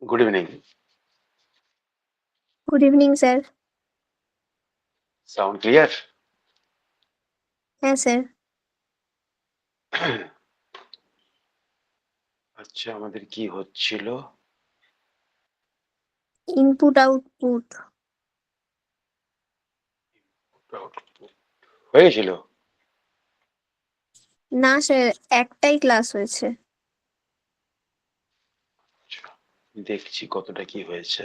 Good evening. Good evening, sir. Sound clear? হ্যাঁ sir. আচ্ছা, আমাদের কি হচ্ছিল? Input output. হয়ে গেছিল? না স্যার, একটাই ক্লাস হয়েছে। আচ্ছা, দেখছি কতটা কি হয়েছে।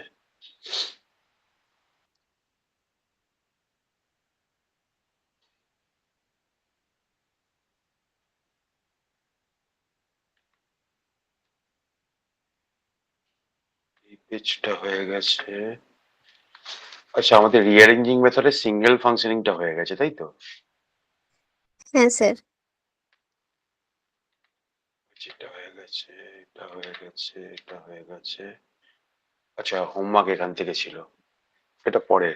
এই পেজটা হয়ে গেছে। আচ্ছা, আমাদের রিঅ্যারেঞ্জিং মেথডে সিঙ্গেল ফাংশনিংটা হয়ে গেছে, তাই তো? হ্যাঁ স্যার। এটা হয়ে গেছে, এটা হয়ে গেছে, এটা হয়ে গেছে। আচ্ছা, হোমওয়ার্ক এখান থেকে ছিল, এটা পরে।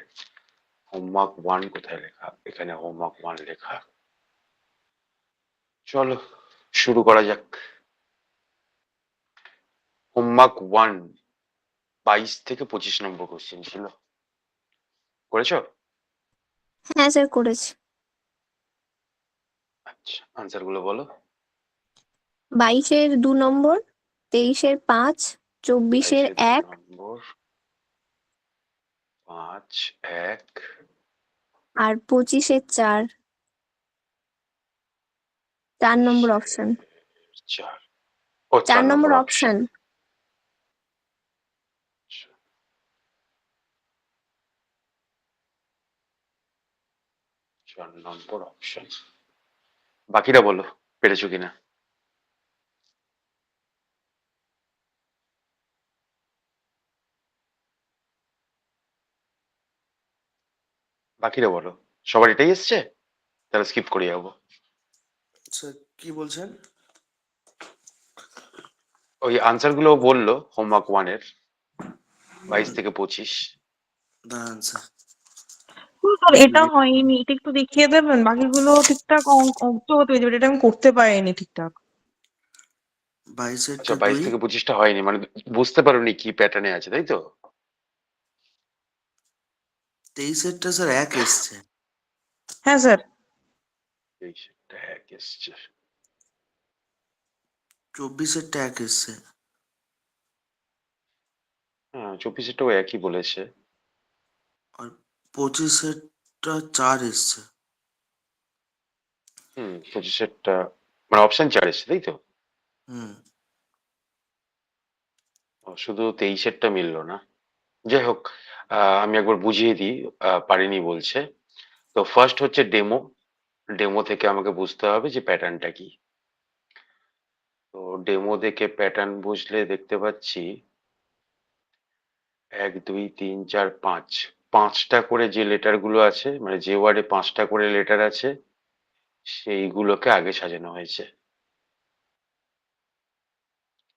হোমওয়ার্ক 1 কোথায় লেখা? এখানে হোমওয়ার্ক 1 লেখা। চলো শুরু করা যাক। হোমওয়ার্ক 1 22 থেকে 25 নম্বর কোশ্চেন ছিল, করেছো? হ্যাঁ স্যার, করেছি। আচ্ছা, আনসার গুলো বলো। 22-এর 2 নম্বর, 23-এর 5, 24-এর 22-এর 2 1 নম্বর, 5, 1, আর 25-এর 4। 4 নম্বর 25-এর অপশন। 4। ও, 4 4 নম্বর নম্বর অপশন। অপশন। 4 নম্বর অপশন। বাকিটা বলো, পেরেছো কিনা। বাকিটা বলো। সবার এটাই এসছে? তাহলে স্কিপ করে যাবো। স্যার কি বলছেন? ওই আনসার গুলো বললো হোমওয়ার্ক 1 এর 22 থেকে 25। দাঁড়ান স্যার। স্যার এটা হয়নি, এটা একটু দেখিয়ে দেবেন। বাকিগুলো ঠিকঠাক অঙ্ক হতে হয়েছে, এটা আমি করতে পারিনি ঠিকঠাক। 22-এরটা আচ্ছা, 22 2, থেকে 25টা হয়নি, মানে বুঝতে পারোনি কি প্যাটার্নে আছে, তাই তো? 23-এরটা স্যার 1 এসছে। হ্যাঁ স্যার। 23-টা 1 এসছে। 24-এরটা 1 এসছে। হ্যাঁ, 24-টাও একই বলেছে। আর 25-এরটা 4 এসছে। 25-টা মানে অপশন 4 এসছে, তাই তো? হুম। শুধু 23-টা মিললো না। যাই হোক, আমি একবার বুঝিয়ে দিই। পারিনি বলছে। তো ফার্স্ট হচ্ছে ডেমো। ডেমো থেকে আমাকে বুঝতে হবে যে প্যাটার্নটা কি। তো ডেমো দেখে প্যাটার্ন বুঝলে দেখতে পাচ্ছি 1, 2, 3, 4, 5, 5টা করে যে লেটার গুলো আছে, মানে যে ওয়ার্ডে 5টা করে লেটার আছে সেইগুলোকে আগে সাজানো হয়েছে।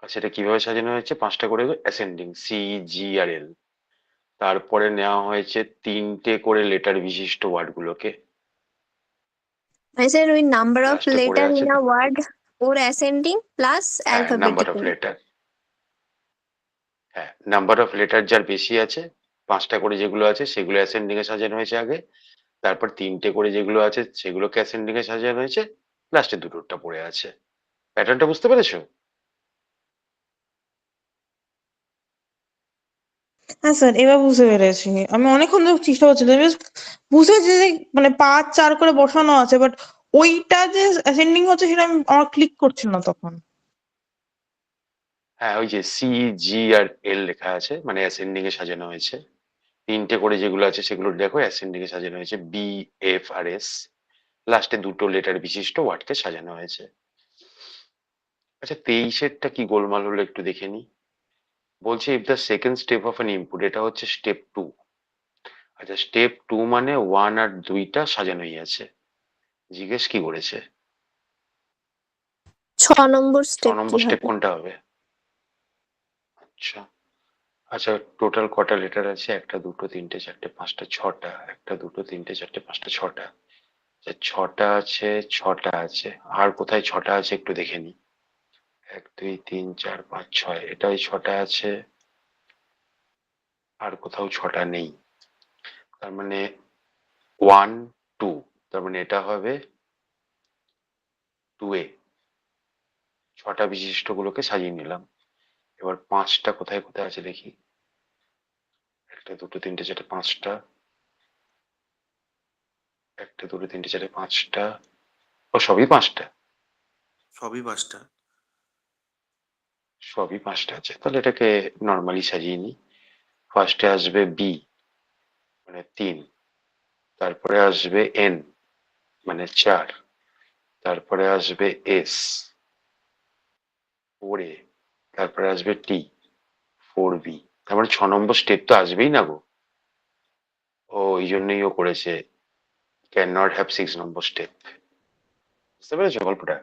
আর সেটা কিভাবে সাজানো হয়েছে? 5টা করে অ্যাসেন্ডিং, সি, জি আর এল। তারপরে নেওয়া হয়েছে 3টে করে লেটার বিশিষ্ট ওয়ার্ড গুলোকে। মানে স্যার ওই নাম্বার অফ লাস্টে পড়ে লেটার আছে, in a word or ascending plus হ্যাঁ, নাম্বার অফ অ্যালফাবেটিক্যাল। লেটার। হ্যাঁ, নাম্বার অফ লেটার যার বেশি আছে, 5টা করে যেগুলো আছে সেগুলো অ্যাসেন্ডিং এ সাজানো হয়েছে আগে। তারপর 3টে করে যেগুলো আছে সেগুলোকে অ্যাসেন্ডিং এ সাজানো হয়েছে। লাস্টে দুটোটা পড়ে আছে। প্যাটার্নটা বুঝতে পেরেছো? হ্যাঁ স্যার, এবার বুঝতে পেরেছি। আমি অনেকক্ষণ ধরে চেষ্টা করছিলাম, এবার বুঝেছি যে মানে 5, 4 করে বসানো আছে, বাট ওইটা যে অ্যাসেন্ডিং হচ্ছে সেটা আমার ক্লিক করছিল না তখন। হ্যাঁ, ওই যে সি, জি আর এল লেখা আছে, মানে অ্যাসেন্ডিং এ সাজানো হয়েছে। 3টে করে যেগুলো আছে সেগুলো দেখো অ্যাসেন্ডিং এ সাজানো হয়েছে, বি, এফ আর এস। লাস্টে দুটো লেটার বিশিষ্ট ওয়ার্ডকে সাজানো হয়েছে। আচ্ছা, 23-এরটা কি গোলমাল হলো একটু দেখে নি। বলছে if the second step of an input, এটা হচ্ছে স্টেপ 2। আচ্ছা, স্টেপ 2 মানে 1 আর 2টা সাজানোই আছে। জিজ্ঞেস কি করেছে? 6 নম্বর 6 স্টেপ কি নম্বর স্টেপ হবে? কোনটা হবে? আচ্ছা। আচ্ছা, টোটাল কটা লেটার আছে? 1টা, 2টো, 3টে, 4টে, 5টা, 6টা। 1টা, 2টো, 3টে, 4টে, 5টা, 6টা। 6টা আছে, 6টা আছে। আর কোথায় 6টা আছে একটু দেখে নি। 1, 2, 3, 4, 5, 6, এটা ওই 6টা আছে। আর কোথাও 6টা নেই, তার মানে 1 2, তার মানে এটা হবে 2A। 6টা বিশিষ্ট গুলোকে সাজিয়ে নিলাম। এবার 5টা কোথায় কোথায় আছে দেখি। 1 2 3 4 5টা, 1 2 3 4 5টা, ও সবই 5টা, সবই 5টা। সবই 5টা আছে, তাহলে এটাকে নর্মালি সাজিয়ে নিই। ফার্স্টে আসবে বি মানে 3, তারপরে আসবে এন মানে 4, তারপরে আসবে এস 4A, তারপরে আসবে টি 4B। তার মানে 6 নম্বর স্টেপ তো আসবেই না গো। ও এই জন্যই ও করেছে can not have 6 number step. বুঝতে পেরেছো গল্পটা?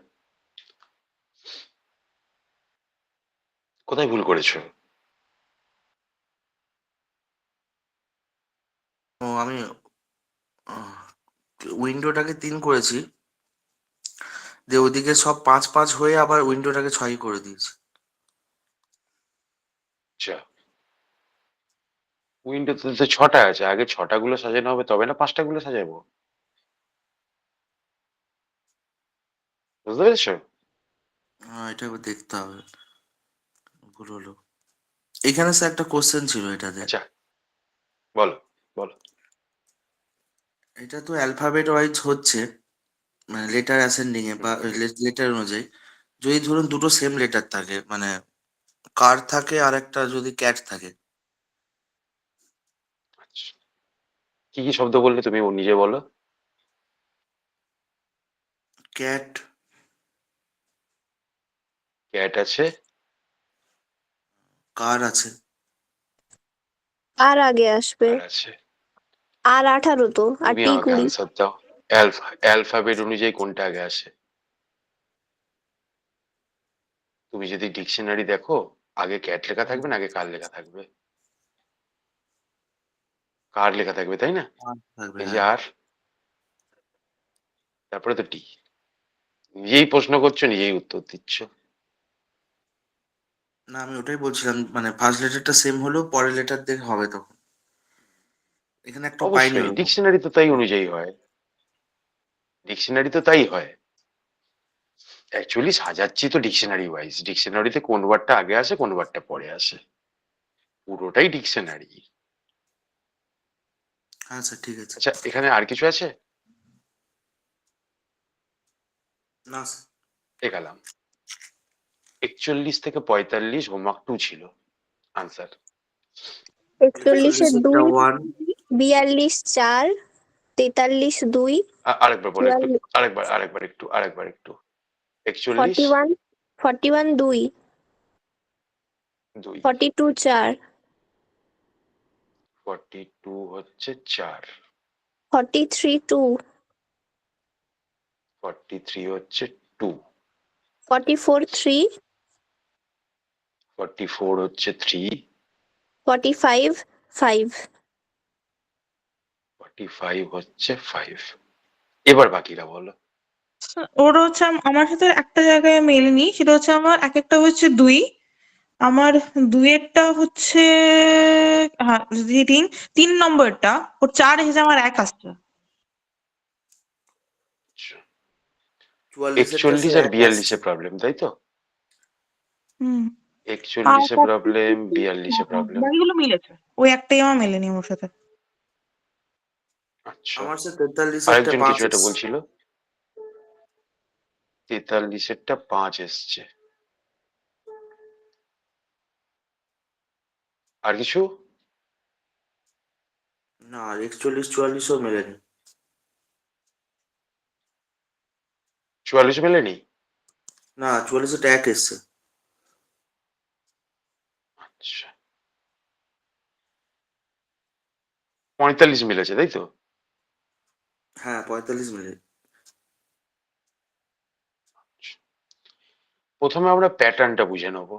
কোথায় ভুল করেছো? ও আমি উইন্ডোটাকে 3 করেছি, দিয়ে ওদিকে সব 5 5 হয়ে আবার উইন্ডোটাকে 6 করে দিয়েছি। আচ্ছা, উইন্ডোতে তো 6টা আছে, আগে 6টা গুলো সাজানো হবে তবে না 5টা গুলো সাজাবো। বুঝতে পেরেছো? এটা একবার দেখতে হবে, ভুল হলো। এখানে স্যার একটা কোশ্চেন ছিল এটাতে। আচ্ছা, বলো বলো। এটা তো অ্যালফাবেট ওয়াইজ হচ্ছে, মানে লেটার অ্যাসেন্ডিং এ বা হুম, লেটার অনুযায়ী। যদি ধরুন দুটো সেম লেটার থাকে, মানে কার থাকে আর একটা যদি ক্যাট থাকে। আচ্ছা, কি কি শব্দ বললে তুমি, ও নিজে বলো। ক্যাট, ক্যাট আছে, কার আছে। আর আগে আসবে, আর আছে। আর 18 তো, আর তুমি টি আমাকে 20। আনসার দাও। অ্যালফাবেট অনুযায়ী কোনটা আগে আসে? তুমি যদি ডিকশনারি দেখো, আগে ক্যাট লেখা থাকবে না আগে কার লেখা থাকবে? কার লেখা থাকবে তাই না? কার থাকবে, এই যে হ্যাঁ। আর, তারপরে তো টি। নিজেই প্রশ্ন করছো, নিজেই উত্তর দিচ্ছ। না, আমি ওটাই বলছিলাম, মানে ফার্স্ট লেটারটা সেম হলেও পরের লেটার দিয়ে হবে তখন। এখানে একটা পাইনি অবশ্যই ওরকম। ডিকশনারি তো তাই অনুযায়ী হয়, ডিকশনারি তো তাই হয়। অ্যাকচুয়ালি সাজাচ্ছি তো ডিকশনারি ওয়াইজ, ডিকশনারিতে কোন ওয়ার্ডটা আগে আসে কোন ওয়ার্ডটা পরে আসে, পুরোটাই ডিকশনারি। হ্যাঁ স্যার, ঠিক আছে। আচ্ছা, এখানে আর কিছু আছে? না স্যার। এগালাম। 41 থেকে 45 হোমওয়ার্ক 2 ছিল। আনসার 41-এ 41 2, 1। 42 4, 43 2, আরেকবার বলো একটু, 44, আরেকবার একটু 41 41, 41 2, 2, 42 4, 42 হচ্ছে 4, 43 2, 43 হচ্ছে 2, 44 3, 44 হচ্ছে 3, 45 5। 45 হচ্ছে 5। এবার বাকিরা বলো। ওর হচ্ছে আমার সাথে একটা জায়গায় মেলেনি, সেটা হচ্ছে আমার এক একটা হচ্ছে 2, আমার 2-এরটা হচ্ছে, হ্যাঁ, যদি 3 নম্বরটা ওর 4 এসেছে, আমার 1 আসছে। 44 41 স্যার আর 1 42 আসছে। এ প্রবলেম তাই তো? হুম। 41 এ প্রবলেম, 42 এ প্রবলেম। বাকিগুলো মিলেছে, ওই একটাই আমার মেলেনি ওর সাথে। আচ্ছা, আমার স্যার 43 এরটা আরেকজন 5 কিছু একটা এসছে। বলছিল। 43 এরটা 5 এসছে। আর কিছু? না, আর 41 44ও মেলেনি। 44 মেলেনি? না, 44 এরটা 1 এসছে। আচ্ছা, 45 মিলেছে তাই তো? হ্যাঁ, 45 মিলে। প্রথমে আমরা প্যাটার্নটা বুঝে নেব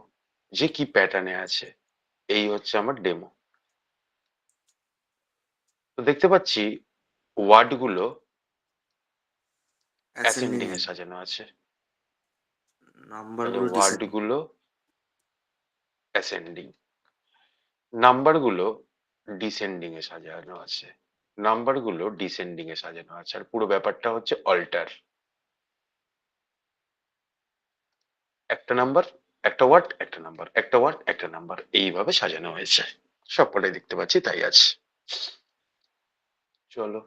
যে কি প্যাটার্নে আছে। এই হচ্ছে আমার ডেমো। তো দেখতে পাচ্ছি ওয়ার্ড গুলো অ্যাসেন্ডিং অ্যাসেন্ডিং এ এ সাজানো আছে। নাম্বার তাহলে গুলো ওয়ার্ড ডিসেন্ডিং। গুলো অ্যাসেন্ডিং, নাম্বার গুলো ডিসেন্ডিং এ সাজানো আছে, নাম্বারগুলো ডিসেন্ডিং এ সাজানো আছে, আর পুরো ব্যাপারটা হচ্ছে অল্টার। একটা নাম্বার, একটা ওয়ার্ড, একটা নাম্বার, একটা ওয়ার্ড, একটা নাম্বার, এইভাবে সাজানো হয়েছে। সবকটাই দেখতে পাচ্ছি তাই আছে। চলো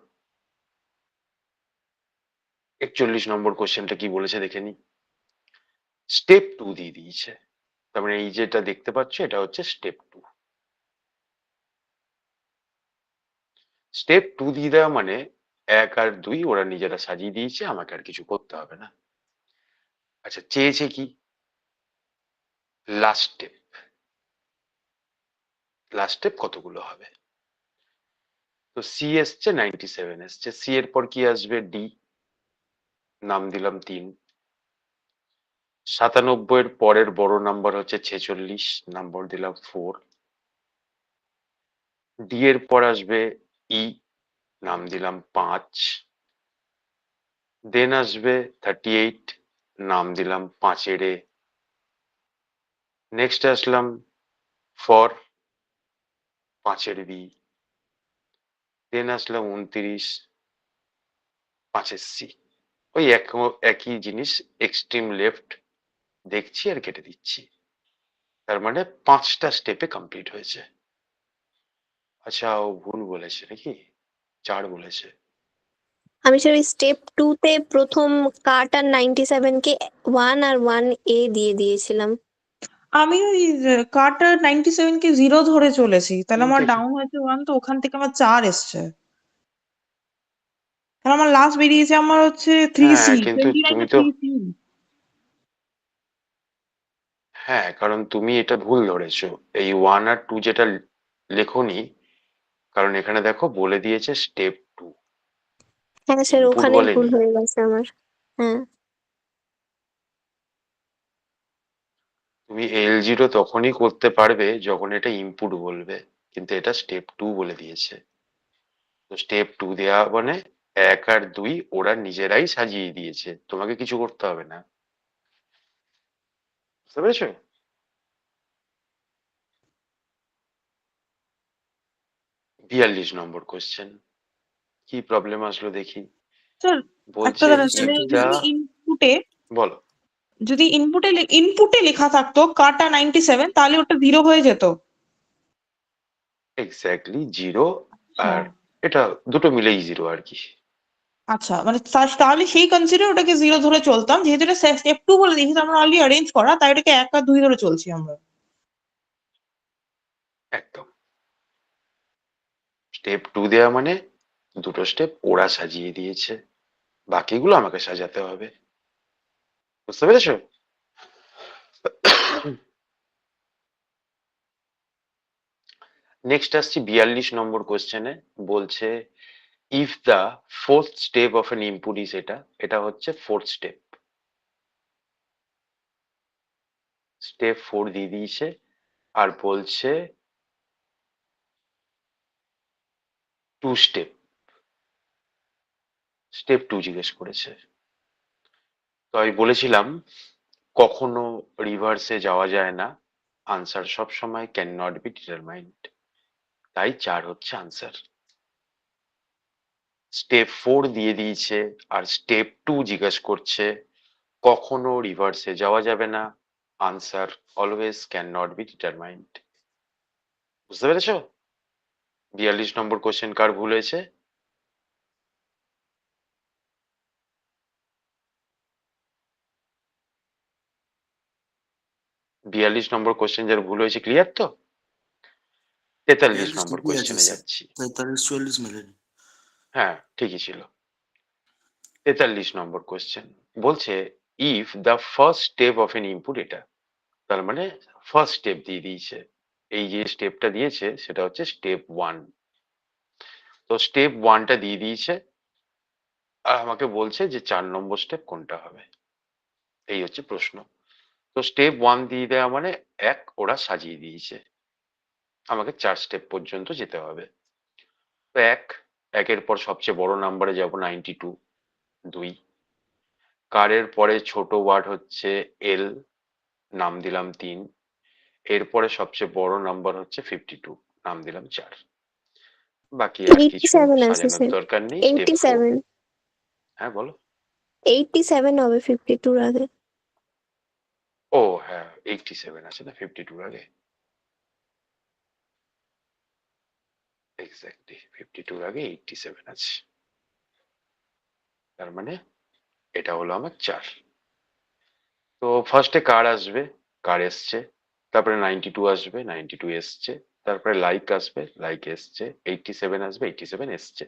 41 নম্বর কোশ্চেনটা কি বলেছে দেখে নি। স্টেপ 2 দিয়ে দিয়েছে, তার মানে এই যেটা দেখতে পাচ্ছ এটা হচ্ছে স্টেপ 2। স্টেপ 2 দিয়ে দেওয়া মানে 1 আর 2 ওরা নিজেরা সাজিয়ে দিয়েছে, আমাকে আর কিছু করতে হবে না। আচ্ছা চেয়েছে কি, লাস্ট স্টেপ। লাস্ট স্টেপ কতগুলো হবে, তো সি এসছে 97 এসছে, সি এর পর কি আসবে, ডি, নাম দিলাম 3। 97 এর পরের বড় নাম্বার হচ্ছে 46, নাম্বার দিলাম 4। ডি এর পর আসবে ই, নাম দিলাম 5। দেন আসবে 38, নাম দিলাম 5 এর এ। নেক্সট আসলাম ফর, 5 এর বি। দেন আসলাম 29, 5 এর সি। ওই একই জিনিস, এক্সট্রিম লেফট দেখছি আর কেটে দিচ্ছি, তার মানে 5টা স্টেপে কমপ্লিট হয়েছে। আচ্ছা ও ভুল বলেছে নাকি, 4 বলেছে। আমি স্যার ওই স্টেপ 2 তে প্রথম কাট আর 97 কে 1 আর 1A দিয়ে দিয়েছিলাম। আমি ওই কার্টার 97 কে 0 ধরে চলেছি, তাহলে আমার দেখি, ডাউন হয়েছে 1, তো ওখান থেকে আমার 4 এসছে। তাহলে আমার লাস্ট বেরিয়েছে আমার হচ্ছে 3C, হ্যাঁ কিন্তু 29 তুমি এ তো, 3C। হ্যাঁ কারণ তুমি এটা ভুল ধরেছো, এই 1 আর 2 যেটা লেখনি, কারণ এখানে দেখো বলে দিয়েছে স্টেপ 2, হ্যাঁ স্যার, ইনপুট ওখানেই ভুল বলেনি। হয়ে গেছে আমার। হ্যাঁ। তুমি L0 তখনই করতে পারবে যখন এটা ইনপুট বলবে, কিন্তু এটা স্টেপ 2 বলে দিয়েছে। তো স্টেপ 2 দেওয়া মানে 1 আর 2 ওরা নিজেরাই সাজিয়ে দিয়েছে, তোমাকে কিছু করতে হবে না। বুঝতে পেরেছো? 42 নম্বর কোশ্চেন, কি প্রবলেম আসলো দেখি। স্যার একটা বলছে দাঁড়ান, তাহলে ইফ সেকেন্ড দা, যদি ইনপুটে বলো। যদি ইনপুটে লেখা থাকতো কাটা 97, তাহলে ওটা 0 হয়ে যেত। এক্স্যাক্টলি 0, আর হ্যাঁ। এটা দুটো মিলেই 0 আর কি। আচ্ছা, মানে তাহলে সেই কনসিডার ওটাকে 0 ধরে চলতাম, যেহেতু এটা স্টেপ 2 বলে দিয়েছি, আমরা অলরেডি অ্যারেঞ্জ করা, তাই এটাকে 1 আর 2 ধরে চলছি আমরা। একদম, স্টেপ 2 দেওয়া মানে দুটো স্টেপ ওরা সাজিয়ে দিয়েছে, বাকিগুলো আমাকে সাজাতে হবে। বুঝতে পেরেছো? নেক্সট আসছি 42 নম্বর কোশ্চেনে। বলছে if the fourth step of an input is, এটা এটা হচ্ছে ফোর্থ স্টেপ। স্টেপ 4 দিয়ে দিয়েছে, আর বলছে 2 স্টেপ, স্টেপ 2 জিজ্ঞেস করেছে। তো আমি বলেছিলাম কখনো রিভার্সে যাওয়া যায় না, আনসার সব সময় ক্যান নট বি ডিটারমাইন্ড, তাই 4 হচ্ছে আনসার। স্টেপ 4 দিয়ে দিয়েছে আর স্টেপ 2 জিজ্ঞেস করছে কখনো রিভার্সে যাওয়া যাবে না, answer always can not be determined. বুঝতে পেরেছো? 42 নম্বর কোশ্চেন কার ভুল হয়েছে? 42 নম্বর কোশ্চেন যার ভুল হয়েছে, ক্লিয়ার তো? 43 42 নম্বর ঠিকই আছে কোশ্চেনে স্যার, যাচ্ছি। 43 44 মেলেনি। হ্যাঁ ঠিকই ছিল। 43 নম্বর কোশ্চেন বলছে if the first step of an input, এটা তার মানে ফার্স্ট স্টেপ দিয়ে দিয়েছে, এই যে স্টেপটা দিয়েছে সেটা হচ্ছে স্টেপ 1। তো স্টেপ 1টা দিয়ে দিয়েছে, আর আমাকে বলছে যে 4 নম্বর স্টেপ কোনটা হবে, এই হচ্ছে প্রশ্ন। তো স্টেপ 1 দিয়ে দেওয়া মানে ওরা সাজিয়ে দিয়েছে, আমাকে 4 স্টেপ পর্যন্ত যেতে হবে। তো একের পর সবচেয়ে বড় নাম্বারে যাব 92, 2। কারের পরে ছোট ওয়ার্ড হচ্ছে এল, নাম দিলাম 3। এরপরে সবচেয়ে বড় নাম্বার হচ্ছে 52, নাম দিলাম 4। বাকি আর কিছু 87 আছে সাজানোর স্যার। দরকার নেই। স্টেপ 4। 87 হ্যাঁ বলো। 87 হবে 52 এর আগে। ও হ্যাঁ, 87 আছে না 52 আগে। এক্স্যাক্টলি 52 আগে 87 আছে। তার মানে এটা হলো আমার 4। তো ফার্স্টে কার আসবে, কার এসছে। তারপরে 92 আসবে, 92 এসছে। তারপরে লাইক আসবে, লাইক এসছে। 87 আসবে, 87 এসছে।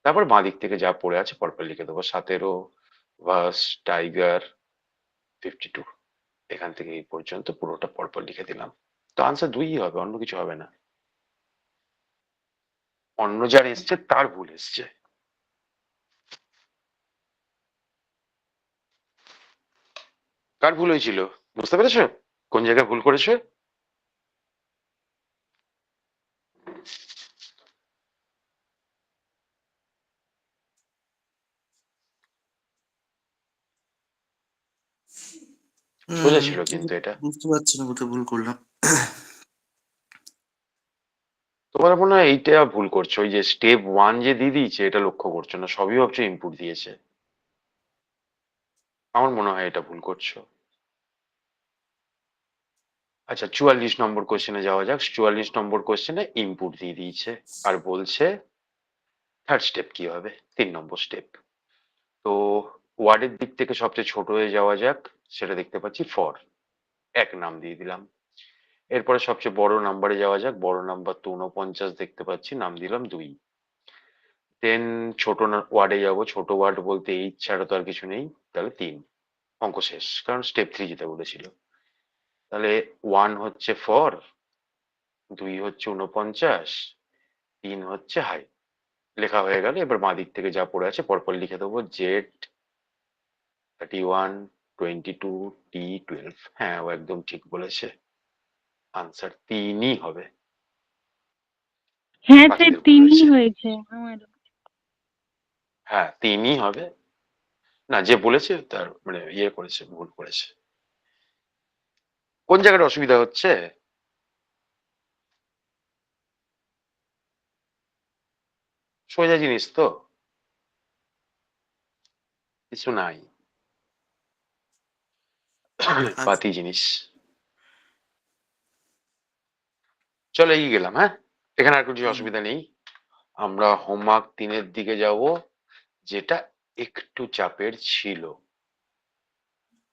তারপর বাঁ দিক থেকে যা পড়ে আছে পরপর লিখে দেবো। 17, ভার্স, টাইগার, 52। এখান থেকে এই পর্যন্ত পুরোটা পরপর লিখে দিলাম। তো আনসার 2ই হবে, অন্য কিছু হবে না। অন্য যার এসছে তার ভুল এসছে। কার ভুল হয়েছিল বুঝতে পেরেছো? কোন জায়গায় ভুল করেছো? সোজা ছিল কিন্তু এটা। বুঝতে পারছি না কোথায় ভুল করলাম। তোমার মনে হয় এইটা ভুল করছো, ওই যে স্টেপ 1 যে দিয়ে দিয়েছে এটা লক্ষ্য করছো না, সবই ভাবছো ইনপুট দিয়েছে। আমার মনে হয় এটা ভুল করছো। আচ্ছা 44 নম্বর কোশ্চেনে যাওয়া যাক। 44 নম্বর কোশ্চেনে ইনপুট দিয়ে দিয়েছে আর বলছে থার্ড স্টেপ কি হবে, 3 নম্বর স্টেপ। তো ওয়ার্ডের দিক থেকে সবচেয়ে ছোট হয়ে যাওয়া যাক, সেটা দেখতে পাচ্ছি ফর, 1 নাম দিয়ে দিলাম। এরপরে সবচেয়ে বড় নাম্বারে যাওয়া যাক, বড় নাম্বার তো 49 দেখতে পাচ্ছি, নাম দিলাম 2। দেন ছোট ওয়ার্ডে যাবো, ছোট ওয়ার্ড বলতে এইট ছাড়া তো আর কিছু নেই, তাহলে 3। অঙ্ক শেষ, কারণ স্টেপ 3 যেটা বলেছিল। তাহলে 1 হচ্ছে ফর, 2 হচ্ছে 49, 3 হচ্ছে হাই। লেখা হয়ে গেল। এবার বাঁ দিক থেকে যা পড়ে আছে পরপর লিখে দেবো। জেড 31, 22, টি 12। হ্যাঁ ও একদম ঠিক বলেছে, আনসার 3ই হবে। হ্যাঁ স্যার বাকিদের ভুল 3ই হয়েছে। হয়েছে আমার। হ্যাঁ 3ই হবে। না যে বলেছে তার মানে ইয়ে করেছে, ভুল করেছে। কোন জায়গাটা অসুবিধা হচ্ছে? সোজা জিনিস তো, কিছু নাই, আচ্ছা, পাতি জিনিস। চলো এগিয়ে গেলাম। হ্যাঁ এখানে আর কিছু অসুবিধা নেই। আমরা হোমওয়ার্ক 3-এর দিকে যাব, যেটা একটু চাপের ছিল।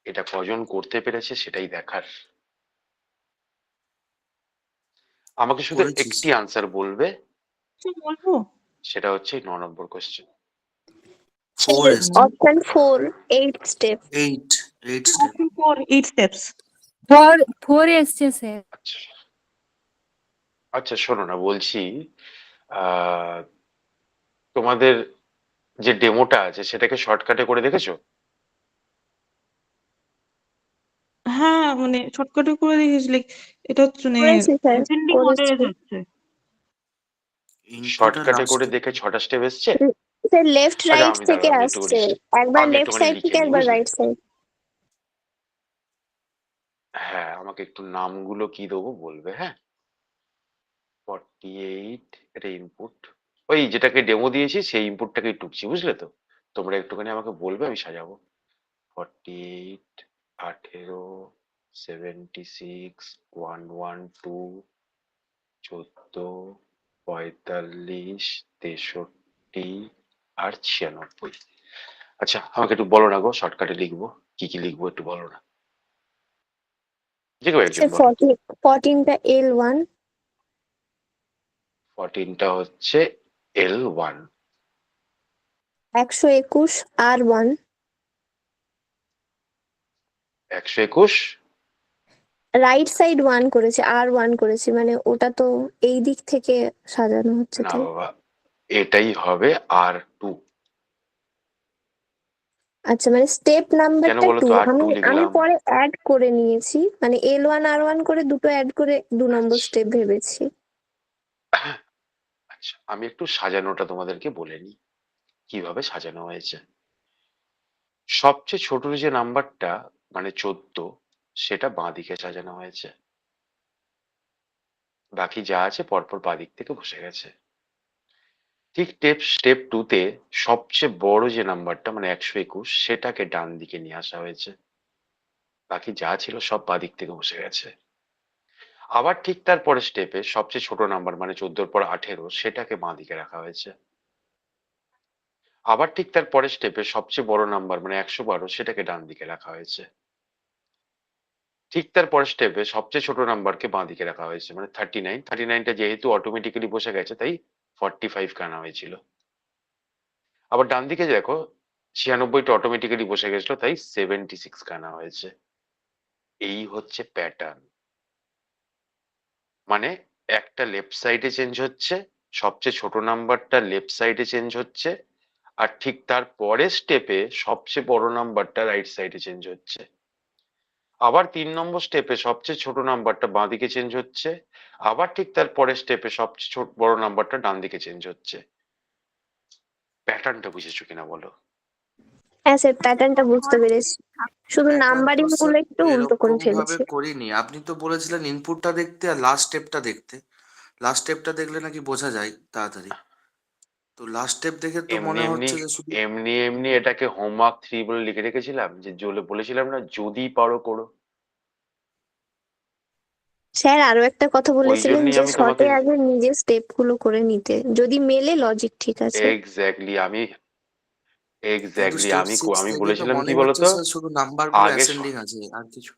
এটা কজন করতে পেরেছে সেটাই দেখার। আমাকে শুধু করেছিস একটি আনসার বলবে, কি বলবো? সেটা হচ্ছে 9 নম্বর কোশ্চেন। 4 এসছে। Option 4 8 step. 8 স্টেপ। 8 steps. 4 এসছে স্যার। আচ্ছা আচ্ছা শোনো না বলছি, আহ তোমাদের যে ডেমোটা আছে সেটাকে শর্টকাটে করে দেখেছো? হ্যাঁ মানে শর্টকাটে করে দেখিস লাইক এটা হচ্ছে মানে করেছি স্যার, অ্যাসেন্ডিং অর্ডারে করেছি। যাচ্ছে। ইনপুট আর শর্টকাটে করে লাস্ট। দেখে 6টা স্টেপ এসছে। স্যার লেফট আচ্ছা রাইট আমি থেকে দাঁড়াও, আমি একটুখানি আসছে, একবার আমি লেফট একটুখানি সাইড লিখে থেকে নিই একবার বুঝলে। Right side. হ্যাঁ আমাকে একটু নামগুলো কি দেবো বলবে। হ্যাঁ 48 এটা ইনপুট, ওই যেটাকে ডেমো দিয়েছি সেই ইনপুটটাকে টুকছি বুঝলে তো। তোমরা একটুখানি আমাকে বলবে, আমি সাজাবো। 48, 18, 76, 112, 14, 45, 63 আর 96। আচ্ছা আমাকে একটু বলো না গো, শর্টকাটে লিখবো কি কি লিখবো একটু বলো না, যে কেউ একজন স্যার বলো। 14টা L1, 14টা হচ্ছে L1, 121 R1, 121। রাইট সাইড 1 করেছে, R1 করেছি, মানে ওটা তো এই দিক থেকে সাজানো হচ্ছে না তাই। বাবা, এটাই হবে R2। আচ্ছা মানে স্টেপ কেন নাম্বারটা বলো 2, তো আমি R2 আমি লিখলাম? পরে অ্যাড করে নিয়েছি, মানে L1 R1 করে দুটো অ্যাড করে 2 নম্বর আচ্ছা স্টেপ ভেবেছি। আচ্ছা, আমি একটু সাজানোটা তোমাদেরকে বলে নিই কিভাবে সাজানো হয়েছে। সবচেয়ে ছোট যে নাম্বারটা মানে 14, সেটা বাঁ দিকে সাজানো হয়েছে। বাকি যা আছে পরপর বাঁ দিক থেকে বসে গেছে। ঠিক স্টেপ 2 তে সবচেয়ে বড় যে নাম্বারটা মানে 121 সেটাকে ডান দিকে নিয়ে আসা হয়েছে। বাকি যা ছিল সব বাঁদিক থেকে বসে গেছে। আবার ঠিক তার পরের স্টেপে সবচেয়ে ছোট নাম্বার মানে 14 পর 18 সেটাকে বাঁদিকে রাখা হয়েছে। আবার ঠিক তার পরের স্টেপে সবচেয়ে বড় নাম্বার মানে 112 সেটাকে ডান দিকে রাখা হয়েছে। ঠিক তার পরের স্টেপে সবচেয়ে ছোট নাম্বারকে বাঁদিকে রাখা হয়েছে মানে 39। 39টা যেহেতু অটোমেটিক্যালি বসে গেছে তাই 45 কে আনা হয়েছিল। আবার ডান দিকে দেখো 96টা অটোমেটিক্যালি বসে গেছিল তাই 76 কে আনা হয়েছে। এই হচ্ছে প্যাটার্ন। মানে একটা লেফট সাইডে চেঞ্জ হচ্ছে, সবচেয়ে ছোট নাম্বারটা লেফট সাইডে চেঞ্জ হচ্ছে, আর ঠিক তার পরের স্টেপে সবচেয়ে বড় নাম্বারটা রাইট সাইডে চেঞ্জ হচ্ছে। আবার 3 নম্বর স্টেপে সবচেয়ে ছোট নাম্বারটা বাঁ দিকে চেঞ্জ হচ্ছে, আবার ঠিক তার পরের স্টেপে সবচেয়ে ছোট বড় নাম্বারটা ডান দিকে চেঞ্জ হচ্ছে। প্যাটার্নটা বুঝেছো কিনা বলো? হ্যাঁ স্যার, প্যাটার্নটা বুঝতে পেরেছি, শুধু প্যাটার্ন তো নাম্বারিং স্যার গুলো একটু উল্টো করে এরকম ভাবে ফেলেছে। করিনি। আপনি তো বলেছিলেন ইনপুটটা দেখতে আর লাস্ট স্টেপটা দেখতে। লাস্ট স্টেপটা দেখলে নাকি বোঝা যায় তাড়াতাড়ি। তো লাস্ট স্টেপ দেখে তো এমনি মনে এমনি হচ্ছে যে শুধু এমনি এটাকে হোমওয়ার্ক 3 বলে লিখে রেখেছিলাম, যে বলেছিলাম না যদি পারো করো। স্যার আরো একটা কথা ওই বলেছিলেন জন্যই যে আমি তোমাকে শর্টে আগে নিজের স্টেপ গুলো করে নিতে, যদি মেলে লজিক ঠিক আছে। এক্স্যাক্টলি কিন্তু স্টেপ সিক্স আমি থেকে তো বলেছিলাম কি মনে হচ্ছে বলতো, স্যার শুধু নাম্বারগুলো আগে অ্যাসেন্ডিং আছে আর কিছু।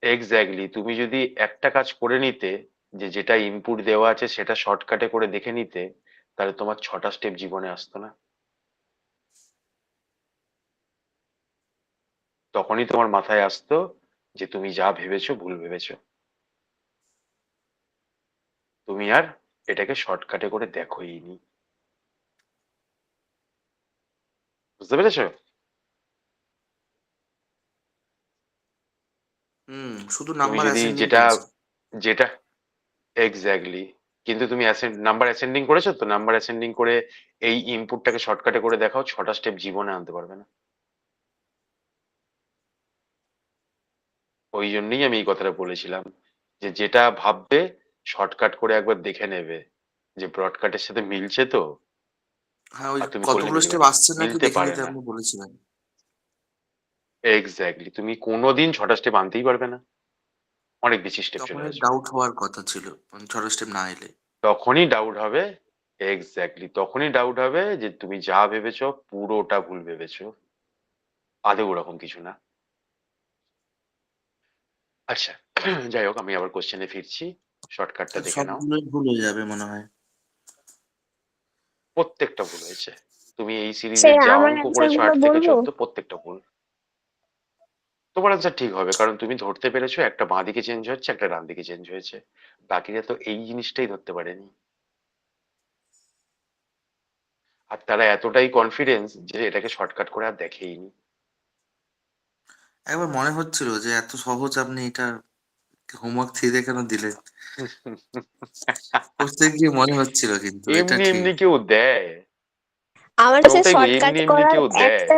এক্স্যাক্টলি তুমি যদি একটা কাজ করে নিতে, যে যেটা ইনপুট দেওয়া আছে সেটা শর্টকাটে করে দেখে নিতে, তাহলে তোমার 6টা স্টেপ জীবনে আসতো না। তখনই তোমার মাথায় আসতো যে তুমি যা ভেবেছো ভুল ভেবেছো। তুমি আর এটাকে শর্টকাটে করে দেখোই নি। বুঝতে পেরেছো? শুধু তুমি নাম্বার যদি অ্যাসেন্ডিং যেটা করেছে। যেটা এক্স্যাক্টলি, কিন্তু তুমি নাম্বার অ্যাসেন্ডিং করেছো তো, নাম্বার অ্যাসেন্ডিং করে এই ইনপুটটাকে শর্টকাটে করে দেখাও, 6টা স্টেপ জীবনে আনতে পারবে না। ওই জন্যই আমি এই কথাটা বলেছিলাম, যে যেটা ভাববে শর্টকাট করে একবার দেখে নেবে যে ব্রডকাটের সাথে মিলছে তো, হ্যাঁ, ওই আর তুমি করলে কতগুলো মিলবে স্টেপ না, আসছে নাকি মিলতে দেখে পারে নিতে না। আপনি বলেছিলেন। এক্স্যাক্টলি, তুমি কোনোদিন 6টা স্টেপ আনতেই পারবে না, অনেক বেশি স্টেপ চলে তখনই আসবে। ডাউট হওয়ার কথা ছিল, মানে 6টা স্টেপ না এলে। তখনই ডাউট হবে, এক্স্যাক্টলি তখনই ডাউট হবে যে তুমি যা ভেবেছো পুরোটা ভুল ভেবেছো, আদৌ ওরকম কিছু না। আচ্ছা, যাই হোক আমি আবার কোশ্চেনে ফিরছি। শর্টকাটটা দেখে নাও। সবগুলোই ভুল হয়ে যাবে মনে হয়। প্রত্যেকটা ভুল হয়েছে। তুমি এই সে সিরিজের যা আমার অঙ্ক অ্যান্সার করেছো গুলো 8 থেকে বলবো? 14 প্রত্যেকটা ভুল। তোমার আনসার ঠিক হবে, কারণ তুমি ধরতে পেরেছো একটা বাঁ দিকে চেঞ্জ হচ্ছে একটা ডান দিকে চেঞ্জ হয়েছে। বাকিরা তো এই জিনিসটাই ধরতে পারেনি। আর তারা এতটাই কনফিডেন্স যে এটাকে শর্টকাট করে আর দেখেইনি। একবার মনে হচ্ছিল যে এত সহজ আপনি এটা হোমওয়ার্ক 3 কেন দিলেন। করতে গিয়ে মনে হচ্ছিল, কিন্তু এটা এমনি ঠিক। এমনি কেউ দেয়? আমার কাছে ওটাই গো, শর্টকাট এমনি এমনি করার কেউ দেয়? একটা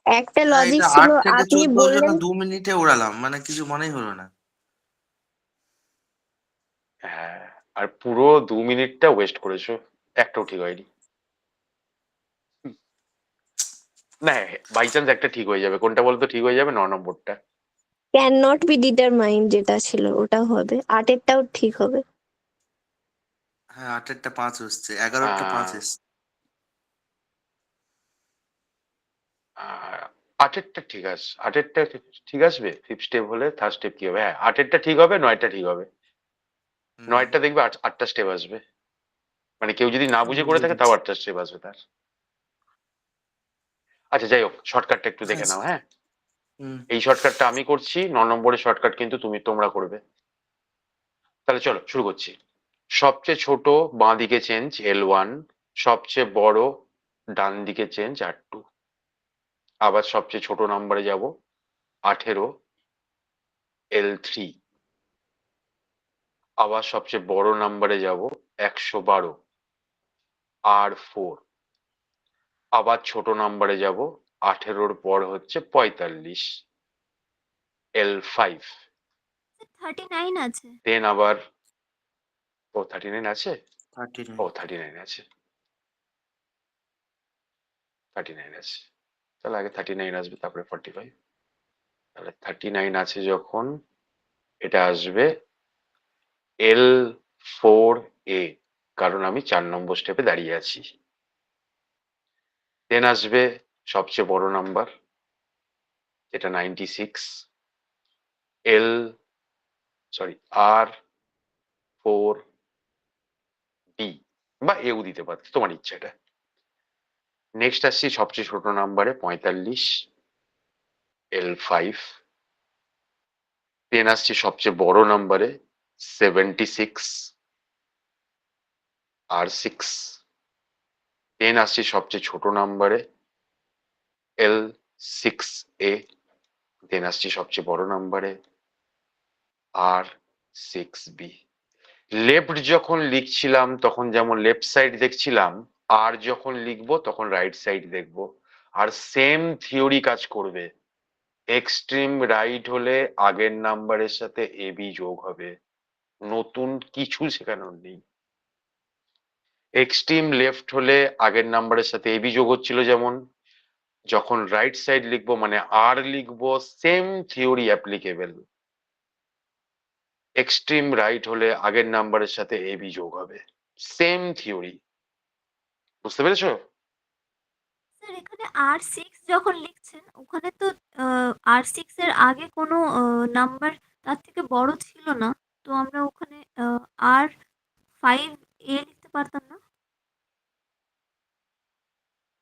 একটা হ্যাঁ, লজিক এটা ছিল, 8 থেকে আপনি 14 জন্য বললেন। 2 মিনিটে ওড়ালাম, মানে কিছু মনেই হলো না। হ্যাঁ, আর পুরো 2 মিনিটটা ওয়েস্ট করেছো, একটাও ঠিক হয়নি। না, বাই চান্স একটা ঠিক হয়ে যাবে, কোনটা বলতো ঠিক হয়ে যাবে? 9 নম্বরটা। ক্যান নট বি ডিটারমাইন্ড যেটা ছিল ওটা হবে, আটেরটাও ঠিক হবে। হ্যাঁ, 8-এরটা 5 এসছে, 11-এরটা 5 আহ এসছে। আহ, 8-এরটা ঠিক আছে, 8-এরটা ঠিক আসবে। 5th স্টেপ হলে 3rd স্টেপ কি হবে? হ্যাঁ, 8-এরটা ঠিক হবে, 9টা ঠিক হবে। হুম, 9টা দেখবে 8টা স্টেপ আসবে, মানে কেউ যদি না বুঝে করে বুঝে থাকে গেছি। তাও 8টা স্টেপ আসবে তার। আচ্ছা যাই হোক, শর্টকাটটা একটু হ্যাঁ, দেখে নাও। হ্যাঁ, হুম, এই শর্টকাটটা আমি করছি, 9 নম্বরের শর্টকাট কিন্তু তোমরা করবে। তাহলে চলো শুরু করছি। সবচেয়ে ছোট বাঁ দিকে চেঞ্জ L1, সবচেয়ে বড় ডান দিকে চেঞ্জ R2। আবার সবচেয়ে ছোট নম্বরে যাব 18, L3। আবার সবচেয়ে বড় নম্বরে যাব 112, R4। আবার ছোট নম্বরে যাব 18-র পর হচ্ছে 45, L5। 39 আছে। দেন আবার 39 আছে, 39। 39 আছে। 39 আছে, তাহলে আগে 39 আসবে তারপরে 45। তাহলে 39 আছে যখন, এটা আসবে L4A, কারণ আমি 4 নম্বর স্টেপে দাঁড়িয়ে আছি। দেন আসবে সবচেয়ে বড় নাম্বার, যেটা 96, R4D, বা এও দিতে পারতে, তোমার ইচ্ছা এটা। নেক্সট আসছি সবচেয়ে ছোট নাম্বারে 45, L5। দেন আসছি সবচেয়ে বড় নাম্বারে 76, R6। দেন আসছি সবচেয়ে ছোট নাম্বারে L6A। দেন আসছি সবচেয়ে বড় নাম্বারে R6B। লেফট যখন লিখছিলাম তখন যেমন লেফট সাইড দেখছিলাম, আর যখন লিখবো তখন রাইট সাইড দেখবো। আর সেম থিওরি কাজ করবে। এক্সট্রিম রাইট হলে আগের নাম্বারের সাথে এবি যোগ হবে, নতুন কিছু শেখানোর নেই। এক্সট্রিম লেফট হলে আগের নাম্বারের সাথে এবি যোগ হচ্ছিল, যেমন যখন রাইট সাইড লিখবো মানে আর লিখবো, same theory applicable. Extreme right হলে আগের নাম্বারের সাথে এবি যোগ হবে, সেম থিওরি। বুঝতে পেরেছো? স্যার এখানে R6 যখন লিখছেন ওখানে তো R6 এর আগে কোনো নাম্বার তার থেকে বড় ছিল না, তো আমরা ওখানে R5A লিখতে পারতাম না?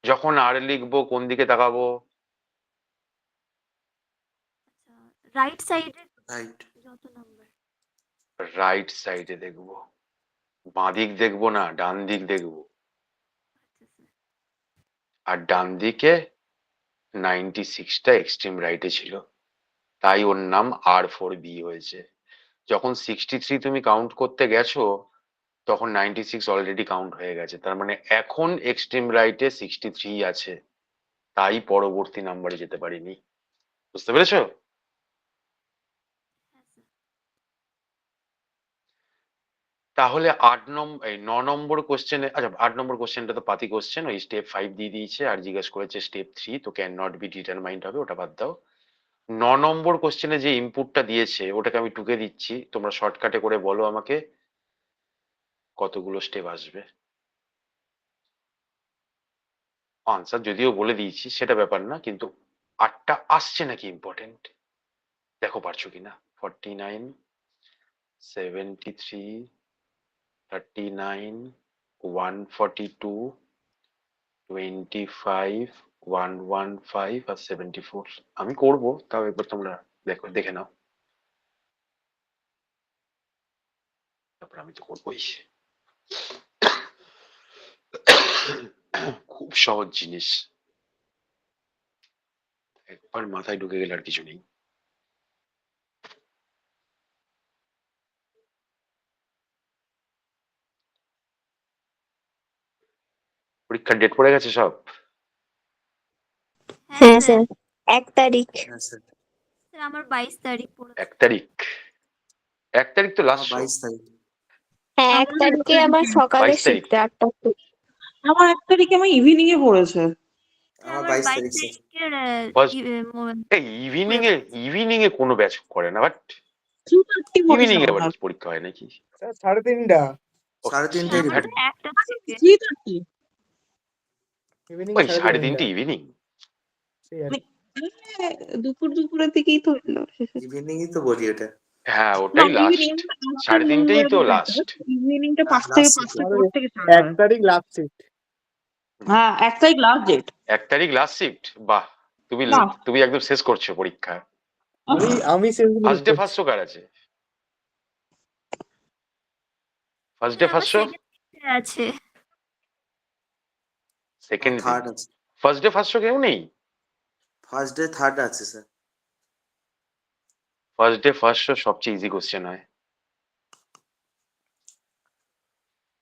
যখন আর লিখবো কোন দিকে তাকাবো? আচ্ছা, রাইট সাইডের রাইট। যত নাম্বার। রাইট সাইডে দেখবো, বাঁ দিক দেখবো না, ডান দিক দেখবো। আচ্ছা স্যার। আর ডান দিকে 96টা এক্সট্রিম রাইটে ছিল, তাই ওর নাম R4B হয়েছে। যখন 63 তুমি কাউন্ট করতে গেছো তখন 96 অলরেডি কাউন্ট হয়ে গেছে, তার মানে এখন এক্সট্রিম রাইটে 63 আছে, তাই পরবর্তী নাম্বারে যেতে পারিনি। বুঝতে পেরেছো? হ্যাঁ স্যার। তাহলে 9 নম্বর কোশ্চেনে, আচ্ছা 8 নম্বর কোশ্চেনটা তো পাতি কোশ্চেন, ওই স্টেপ 5 দিয়ে দিয়েছে আর জিজ্ঞেস করেছে স্টেপ 3, তো ক্যান নট বি ডিটারমাইন্ড হবে, ওটা বাদ দাও। 9 নম্বর কোশ্চেনে যে ইনপুটটা দিয়েছে ওটাকে আমি টুকে দিচ্ছি, তোমরা শর্টকাটে করে বলো আমাকে কতগুলো স্টেপ আসবে। আনসার যদিও বলে দিয়েছি সেটা ব্যাপার না, কিন্তু 8টা আসছে নাকি ইম্পর্টেন্ট, দেখো পারছো কিনা। 49, 73, 39, 142, 25, 115 আর 74। আমি করব, তাও একবার তোমরা দেখে নাও, তারপর আমি তো করবোই। খুব সহজ জিনিস, একবার মাথায় ঢুকে গেলে আর কিছু নেই। পরীক্ষার ডেট পড়ে গেছে সব? হ্যাঁ হ্যাঁ স্যার। স্যার, 1 তারিখ। হ্যাঁ স্যার। স্যার আমার 22 তারিখ পড়েছে। 1 তারিখ? 1 তারিখ তো আমার লাস্ট শো। 22 তারিখ। হ্যাঁ 1 আমার 1 তারিখে আমার তারিখে। সকালে 22 তারিখ? শিফট 8টা। আমার 1 তারিখে আমার ইভিনিং এ পড়েছে। স্যার আমার আমার 22 22 তারিখ স্যার। তারিখের First, ই- এই ইভিনিং পড়ে এ, পড়েছে। ইভিনিং এ কোনো ব্যাচ করে না, বাট 3:30 পড়েছে ইভিনিং এ আবার আমার। কি পরীক্ষা হয় নাকি? স্যার 3:30 ও, 3:30টায় আমার রিপোর্ট। স্যার 1টা থেকে। 3:30 ইভিনিং ওই 3:30 3:30 ইভিনিং? সেই আর কি। হ্যাঁ, দুপুরের দিকেই তো হলো। ইভিনিংই তো বলি ওটা। হ্যাঁ না, ওটাই লাস্ট, ইভিনিং 3:30টাই তো লাস্ট। ইভিনিংটা 5 লাস্ট থেকে শিফট। 5টার আমাদের পর থেকে স্টার্ট 1 হয়। তারিখ লাস্ট শিফট। হ্যাঁ 1 তারিখ লাস্ট ডেট। 1 তারিখ লাস্ট শিফট, বাহ, তুমি না তুমি একদম শেষ করছো পরীক্ষা। আমি সেগুলো ফার্স্ট ডে করছি। ফার্স্ট শো কার আছে? ফার্স্ট ডে স্যার আমার ফার্স্ট শো, সেকেন্ড শিফটে আছে। সেকেন্ড দিন। থার্ড আছে। ফার্স্ট ডে ফার্স্ট শো কেউ নেই? ফার্স্ট ডে থার্ড আছে sir. First day first show সবচেয়ে ইজি কোশ্চেন হয়,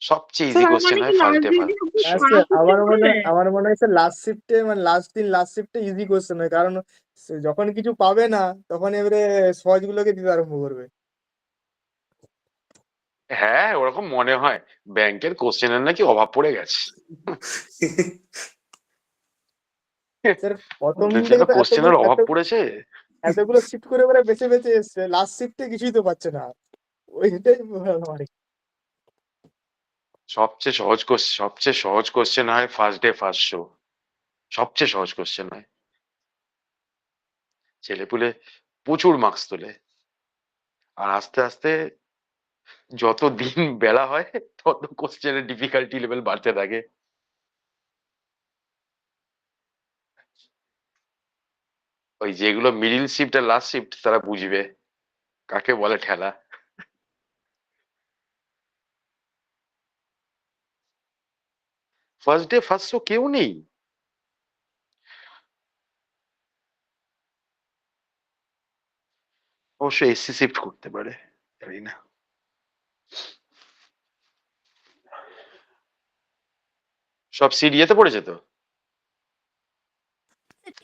সবচেয়ে ইজি স্যার আমার কোশ্চেন মানে কি হয় ফার্স্ট লাস্ট ডে ডেটে ফার্স্ট খুব শো। স্যার খারাপ আমার হচ্ছে মনে বলে? আমার মনে হয় স্যার লাস্ট শিফটে মানে লাস্ট শিফটে ইজি কোশ্চেন হয়, কারণ যখন কিছু পাবে না তখন এবারে সহজগুলোকে দিতে আরম্ভ করবে। হ্যাঁ ওরকম মনে হয়, ব্যাংকের কোশ্চেনের নাকি অভাব পড়ে গেছে। স্যার প্রথম ওদের থেকে জন্য তো কোশ্চেনের অভাব পড়েছে। এতগুলো শিফট করে ওরা বেছে বেছে এসছে, লাস্ট শিফটে কিছুই তো পাচ্ছে না, ওইটাই problem আর কি। সবচেয়ে সহজ কোশ্চেন হয় ফার্স্ট ডে ফার্স্ট শো, সবচেয়ে সহজ কোশ্চেন হয়। ছেলেপুলে প্রচুর মার্কস তোলে, আর আস্তে আস্তে যত দিন বেলা হয় তত কোশ্চেনের ডিফিকাল্টি লেভেল বাড়তে থাকে। ওই যেগুলো মিডিল শিফট আর লাস্ট শিফট তারা বুঝবে কাকে বলে ঠেলা। ফার্স্ট ডে ফার্স্ট শো কেউ নেই। অবশ্য এসসি শিফট করতে পারে, জানি না। সব সিডিএতে পড়েছে তো?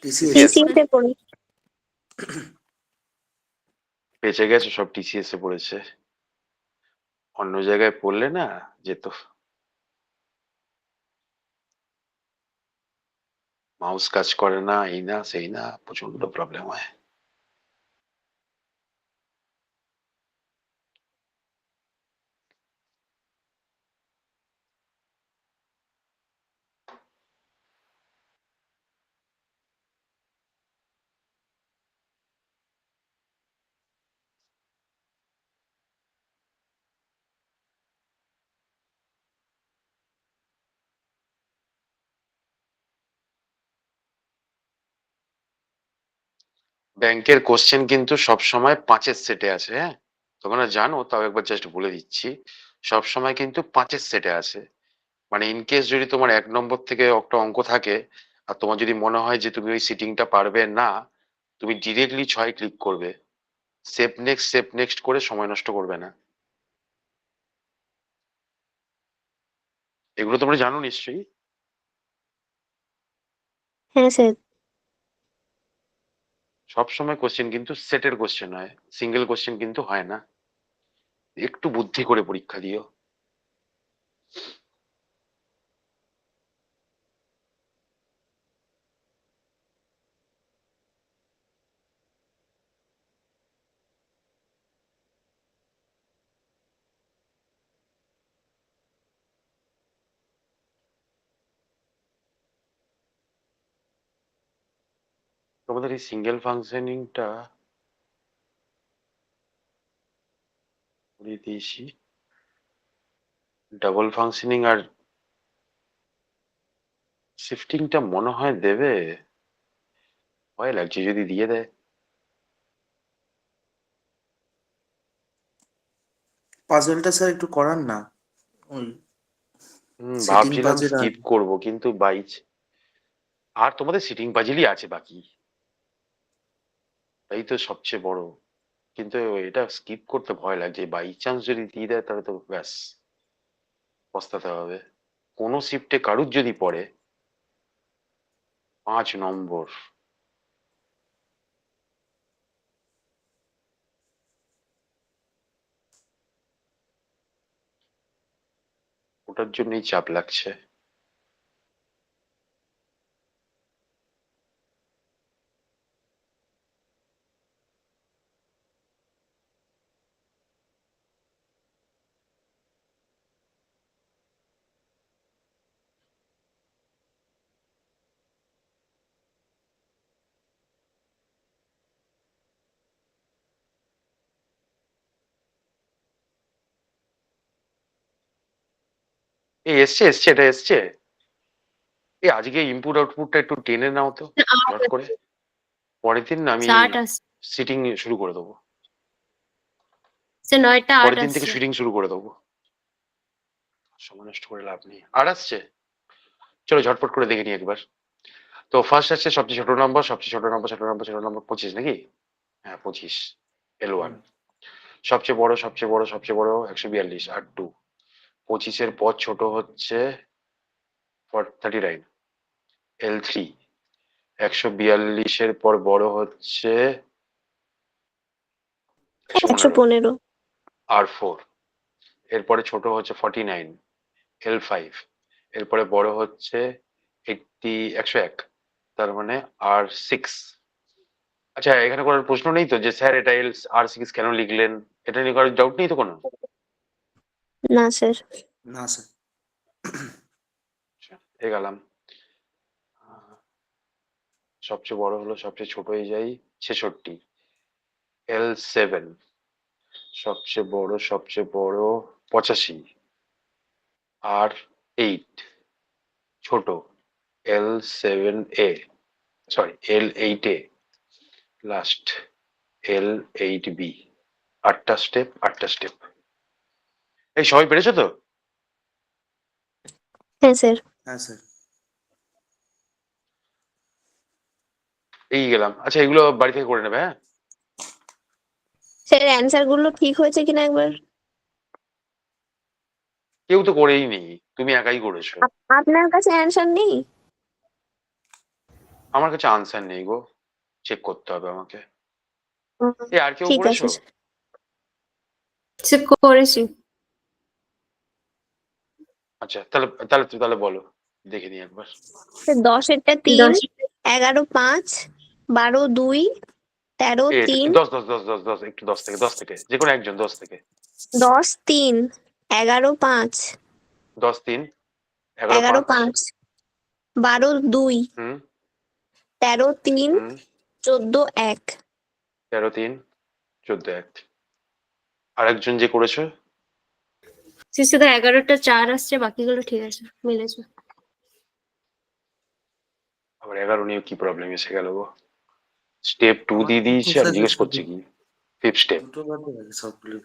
TCS TCS TCS এ পড়ি। বেঁচে গেছে, সব টিসিএস এ পড়েছে। অন্য জায়গায় পড়লে না যেত। মাউস কাজ করে না, এই না সেই না, প্রচন্ড প্রবলেম হয়। ব্যাংকের কোশ্চেন কিন্তু সব সময় 5-এর সেটে আছে, হ্যাঁ? তোমরা জানো, তাও একবার জাস্ট বলে দিচ্ছি। সব সময় কিন্তু 5-এর সেটে আছে। মানে ইন কেস যদি তোমার 1 নম্বর থেকে একটা অঙ্ক থাকে, আর তোমার যদি মনে হয় যে তুমি ওই সিটিংটা পারবে না, তুমি ডিরেক্টলি 6 ক্লিক করবে। সেভ নেক্সট করে সময় নষ্ট করবে না। এগুলো তোমরা জানো নিশ্চয়ই। হ্যাঁ স্যার। সব সময় কোশ্চেন কিন্তু সেটের কোশ্চেন হয়, সিঙ্গেল কোশ্চেন কিন্তু হয় না। একটু বুদ্ধি করে পরীক্ষা দিও। তোমাদের এই সিঙ্গেল ফাংশনিংটা করে দিয়েছি, ডাবল ফাংশনিং আর শিফটিংটা মনে হয় দেবে। ভয় লাগছে যদি দিয়ে দেয়। পাজলটা স্যার একটু করান না, ওই সিটিং ভাবছিলাম পাজেল আর স্কিপ করব, কিন্তু আর তোমাদের সিটিং পাজিলই আছে বাকি, এই তো সবচেয়ে বড়। কিন্তু এটা স্কিপ করতে ভয় লাগছে, বাই চান্স যদি দিয়ে দেয় তাহলে তো ব্যাস পস্তাতে হবে। কোনো শিফটে কারুর যদি পড়ে 5 নম্বর, ওটার জন্যই চাপ লাগছে। এই এসছে এটা এসছে। এই আজকে ইনপুট আউটপুটটা একটু টেনে নাও তো আট চট করে। পরের দিন আমি চার্ট আসছে সিটিং শুরু করে দেবো। সে 9টা 8 পরের দিন থেকে আসছে। শুটিং শুরু করে দেবো। সময় নষ্ট করে লাভ নেই। আর আসছে, চলো ঝটপট করে দেখে নিই একবার। তো ফার্স্ট আসছে সবচেয়ে ছোট নম্বর, ছোট নম্বর 25 নাকি? হ্যাঁ 25, L1। সবচেয়ে বড় 142 R2। 25-এর পর ছোট হচ্ছে 39, L3। 142-এর পর বড় হচ্ছে 115, 115। R4। এরপরে ছোট হচ্ছে 49, L5। এরপরে বড় হচ্ছে 101, তার মানে R6। আচ্ছা, এখানে কোনো প্রশ্ন নেই তো যে স্যার এটা R6 কেন লিখলেন? এটা নিয়ে কারোর ডাউট নেই তো কোনো? না স্যার। না স্যার। আচ্ছা, এগালাম। সবচেয়ে বড় হলো সবচেয়ে ছোট হয়ে যাই, 66। L7 সবচেয়ে বড় 85। R8 ছোট, L7A, sorry L8A, last L8B। 8টা স্টেপ, 8টা স্টেপ। এই সবাই পেরেছো তো? হ্যাঁ স্যার। হ্যাঁ স্যার। এই গেলাম। আচ্ছা, এগুলো বাড়ি থেকে করে নেবে, হ্যাঁ? স্যার অ্যান্সার গুলো ঠিক হয়েছে কিনা একবার? কেউ তো করেই নি, তুমি একাই করেছো। আপনার কাছে অ্যান্সার নেই? আমার কাছে আনসার নেই গো, চেক করতে হবে আমাকে। উম, এই আর কেউ ঠিক করেছো? আছে সে করেছি। আচ্ছা, তাহলে তাহলে তাহলে বলো, দেখে নি একবার। স্যার। 10-এরটা 3, 10 11-5, 12-2, 13-3, 10 একটু 10 থেকে যে কোনো একজন 10 থেকে। 10-3, 11-5, 10-3, 11-5। 11-5, 12-2, হুম 13-3, হুম 14-1। 13-3, 14-1। আরেকজন যে করেছো? সে শুধু 11টা 4 আসছে, বাকিগুলো ঠিক আছে, মিলেছে। আবার 11 নিয়ে কি প্রবলেম এসে গেল গো? স্টেপ 2 আমার দিয়ে তো দিয়েছি, আমি জিজ্ঞেস করছি কি 5th স্টেপ। দুটো বাদে আছে সবগুলো।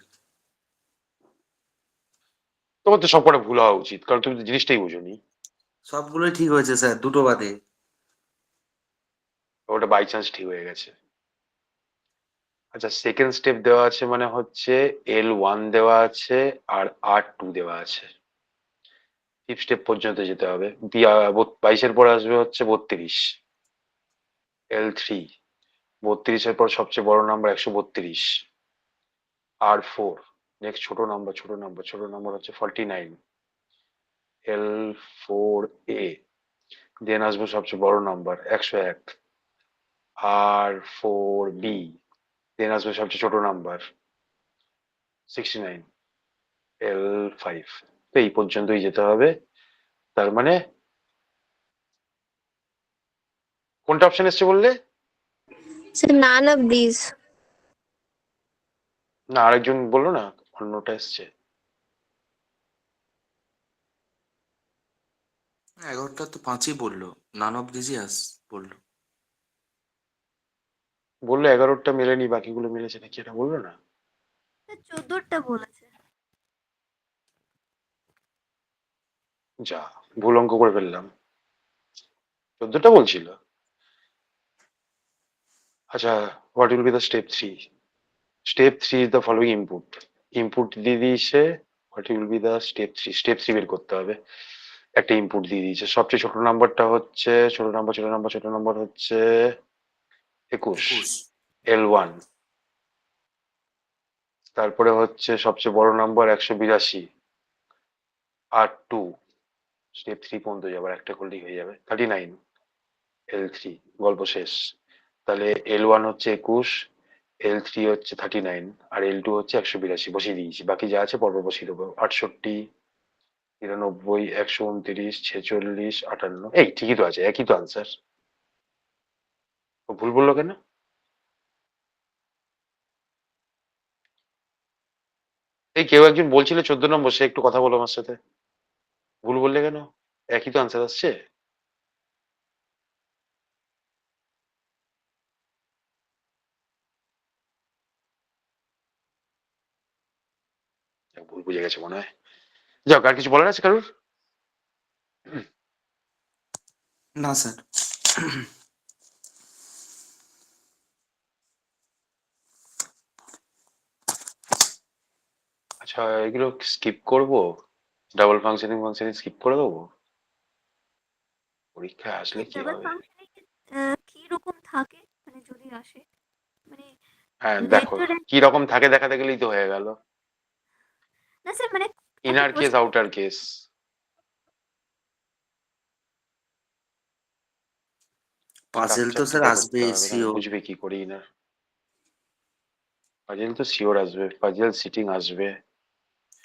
তোমার তো সবকটা ভুল হওয়া উচিত, কারণ তুমি তো জিনিসটাই বুঝোনি। সবগুলোই ঠিক হয়েছে স্যার, দুটো বাদে। ওটা বাই চান্স ঠিক হয়ে গেছে। আচ্ছা, সেকেন্ড স্টেপ দেওয়া আছে মানে হচ্ছে L1 দেওয়া আছে আর R2 দেওয়া আছে। 5th স্টেপ পর্যন্ত যেতে হবে। 22-এর পর আসবে হচ্ছে 32, L3। 32-এর পর সবচেয়ে বড় নাম্বার 132, R4। নেক্সট ছোট নাম্বার হচ্ছে 49, L4A। দেন আসবে সবচেয়ে বড় নাম্বার 101, R4B। দেন আসবে সবচেয়ে ছোট নাম্বার 69, L5। তো এই পর্যন্তই যেতে হবে। তার মানে কোনটা অপশন এসছে বললে? Sir none of this. না, আরেকজন বললো না, অন্যটা এসছে। 11টা তো 5ই বললো, নান অফ দিস বললো। বললো 11টা মেলেনি, বাকিগুলো মিলেছে নাকি, এটা বললো না? 14টা বলেছে। যা, ভুল অঙ্ক করে ফেললাম। 14টা বলছিল। আচ্ছা, what will be the step 3? Step 3 is the following input. Input দিয়ে দিয়েছে। What will be the step 3? Step 3 বের করতে হবে। একটা ইনপুট দিয়ে দিয়েছে। সবচেয়ে ছোট নাম্বারটা হচ্ছে ছোট নাম্বার হচ্ছে 21, 21। L1। তারপরে হচ্ছে সবচেয়ে বড় নাম্বার 182, R2। স্টেপ 3 পর্যন্ত যাবার একটা করলেই হয়ে যাবে। 39, L3। গল্প শেষ। তাহলে L1 হচ্ছে 21, L3 হচ্ছে 39, আর L2 হচ্ছে 182। বসিয়ে দিয়েছি, বাকি যা আছে পরপর বসিয়ে দেবো। 68, 93, 129, 46, 58। এই ঠিকই তো আছে, একই তো আনসার। ভুল বললো কেন? এই কেউ একজন বলছিল 14 নম্বর, সে একটু কথা বলো আমার সাথে। ভুল বললে কেন? একই তো আনসার আসছে। ভুল বুঝে গেছে মনে হয়। যাক, আর কিছু বলার আছে কারুর? না স্যার। আচ্ছা, এগুলো স্কিপ করবো? ডাবল ফাংশনিং স্কিপ করে দেবো? পরীক্ষায় আসলে কি ডাবল হবে? ফাংশনে কি রকম থাকে মানে যদি আসে, মানে হ্যাঁ দেখো, ভেক্টর। কি রকম থাকে দেখাতে গেলেই তো হয়ে গেল। না স্যার, মানে একটা ইনার কেস, প্রশ্ন। Outer case. পাজেল তো স্যার স্ট্রাকচারটা আসবে করতে হবে, এখানে শিওর। বুঝবে কি করি না। পাজেল তো শিওর আসবে, পাজেল সিটিং আসবে,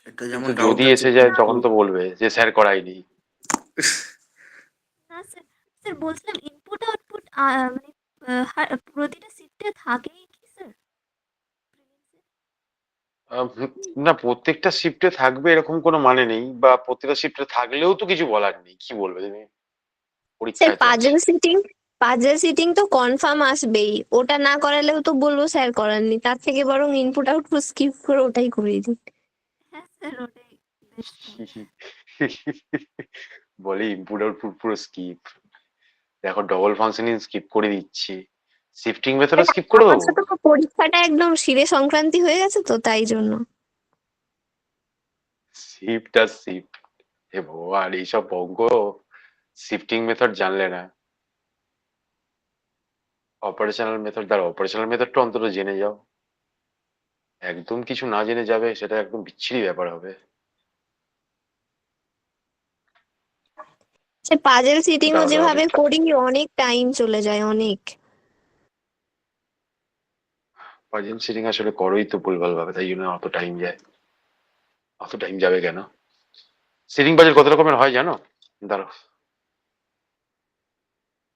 এটা যেমন কিন্তু ডাউট যদি আছে এসে যায় কিন্তু তখন তো বলবে যে স্যার করায়নি। না স্যার, স্যার বলছিলাম ইনপুট আউটপুট মানে প্রতিটা শিফটে থাকেই কি স্যার? না, প্রত্যেকটা শিফটে থাকবে এরকম কোনো মানে নেই, বা প্রত্যেকটা শিফটে থাকলেও তো কিছু বলার নেই, কি বলবে তুমি, স্যার পরীক্ষায় তো আছে। পাজেল সিটিং তো কনফার্ম আসবেই, ওটা না করালেও তো বলবো স্যার করাননি, তার থেকে বরং ইনপুট আউটপুট স্কিপ করে ওটাই করিয়ে দিন। হ্যাঁ স্যার, ওটাই বেস্ট হবে। বলে ইনপুট আউটপুট পুরো স্কিপ, দেখো ডবল ফাংশনিং স্কিপ করে দিচ্ছি, শিফটিং মেথডও স্কিপ করে দেবো। আপাতত পরীক্ষাটা একদম শিরে সংক্রান্তি হয়ে গেছে তো তাই জন্য। শিফট আর শিফট, এ ভগবান, এইসব অঙ্ক শিফটিং মেথড জানলে না, অপারেশনাল মেথড, দ্বারা অপারেশনাল মেথডটা অন্তত জেনে যাও। একদম কিছু না জেনে যাবে, সেটা একদম বিচ্ছিরি ব্যাপার হবে। সে পাজেল সিটিংও দাঁড়াও দাঁড়াও যেভাবে দেখি, করি অনেক টাইম চলে যায় অনেক। পাজেল সিটিং আসলে করোই তো ভুলভাল ভাবে, তাই জন্য অত টাইম যায়। অত টাইম যাবে কেন? সিটিং পাজেল কত রকমের হয় জানো? দাঁড়াও,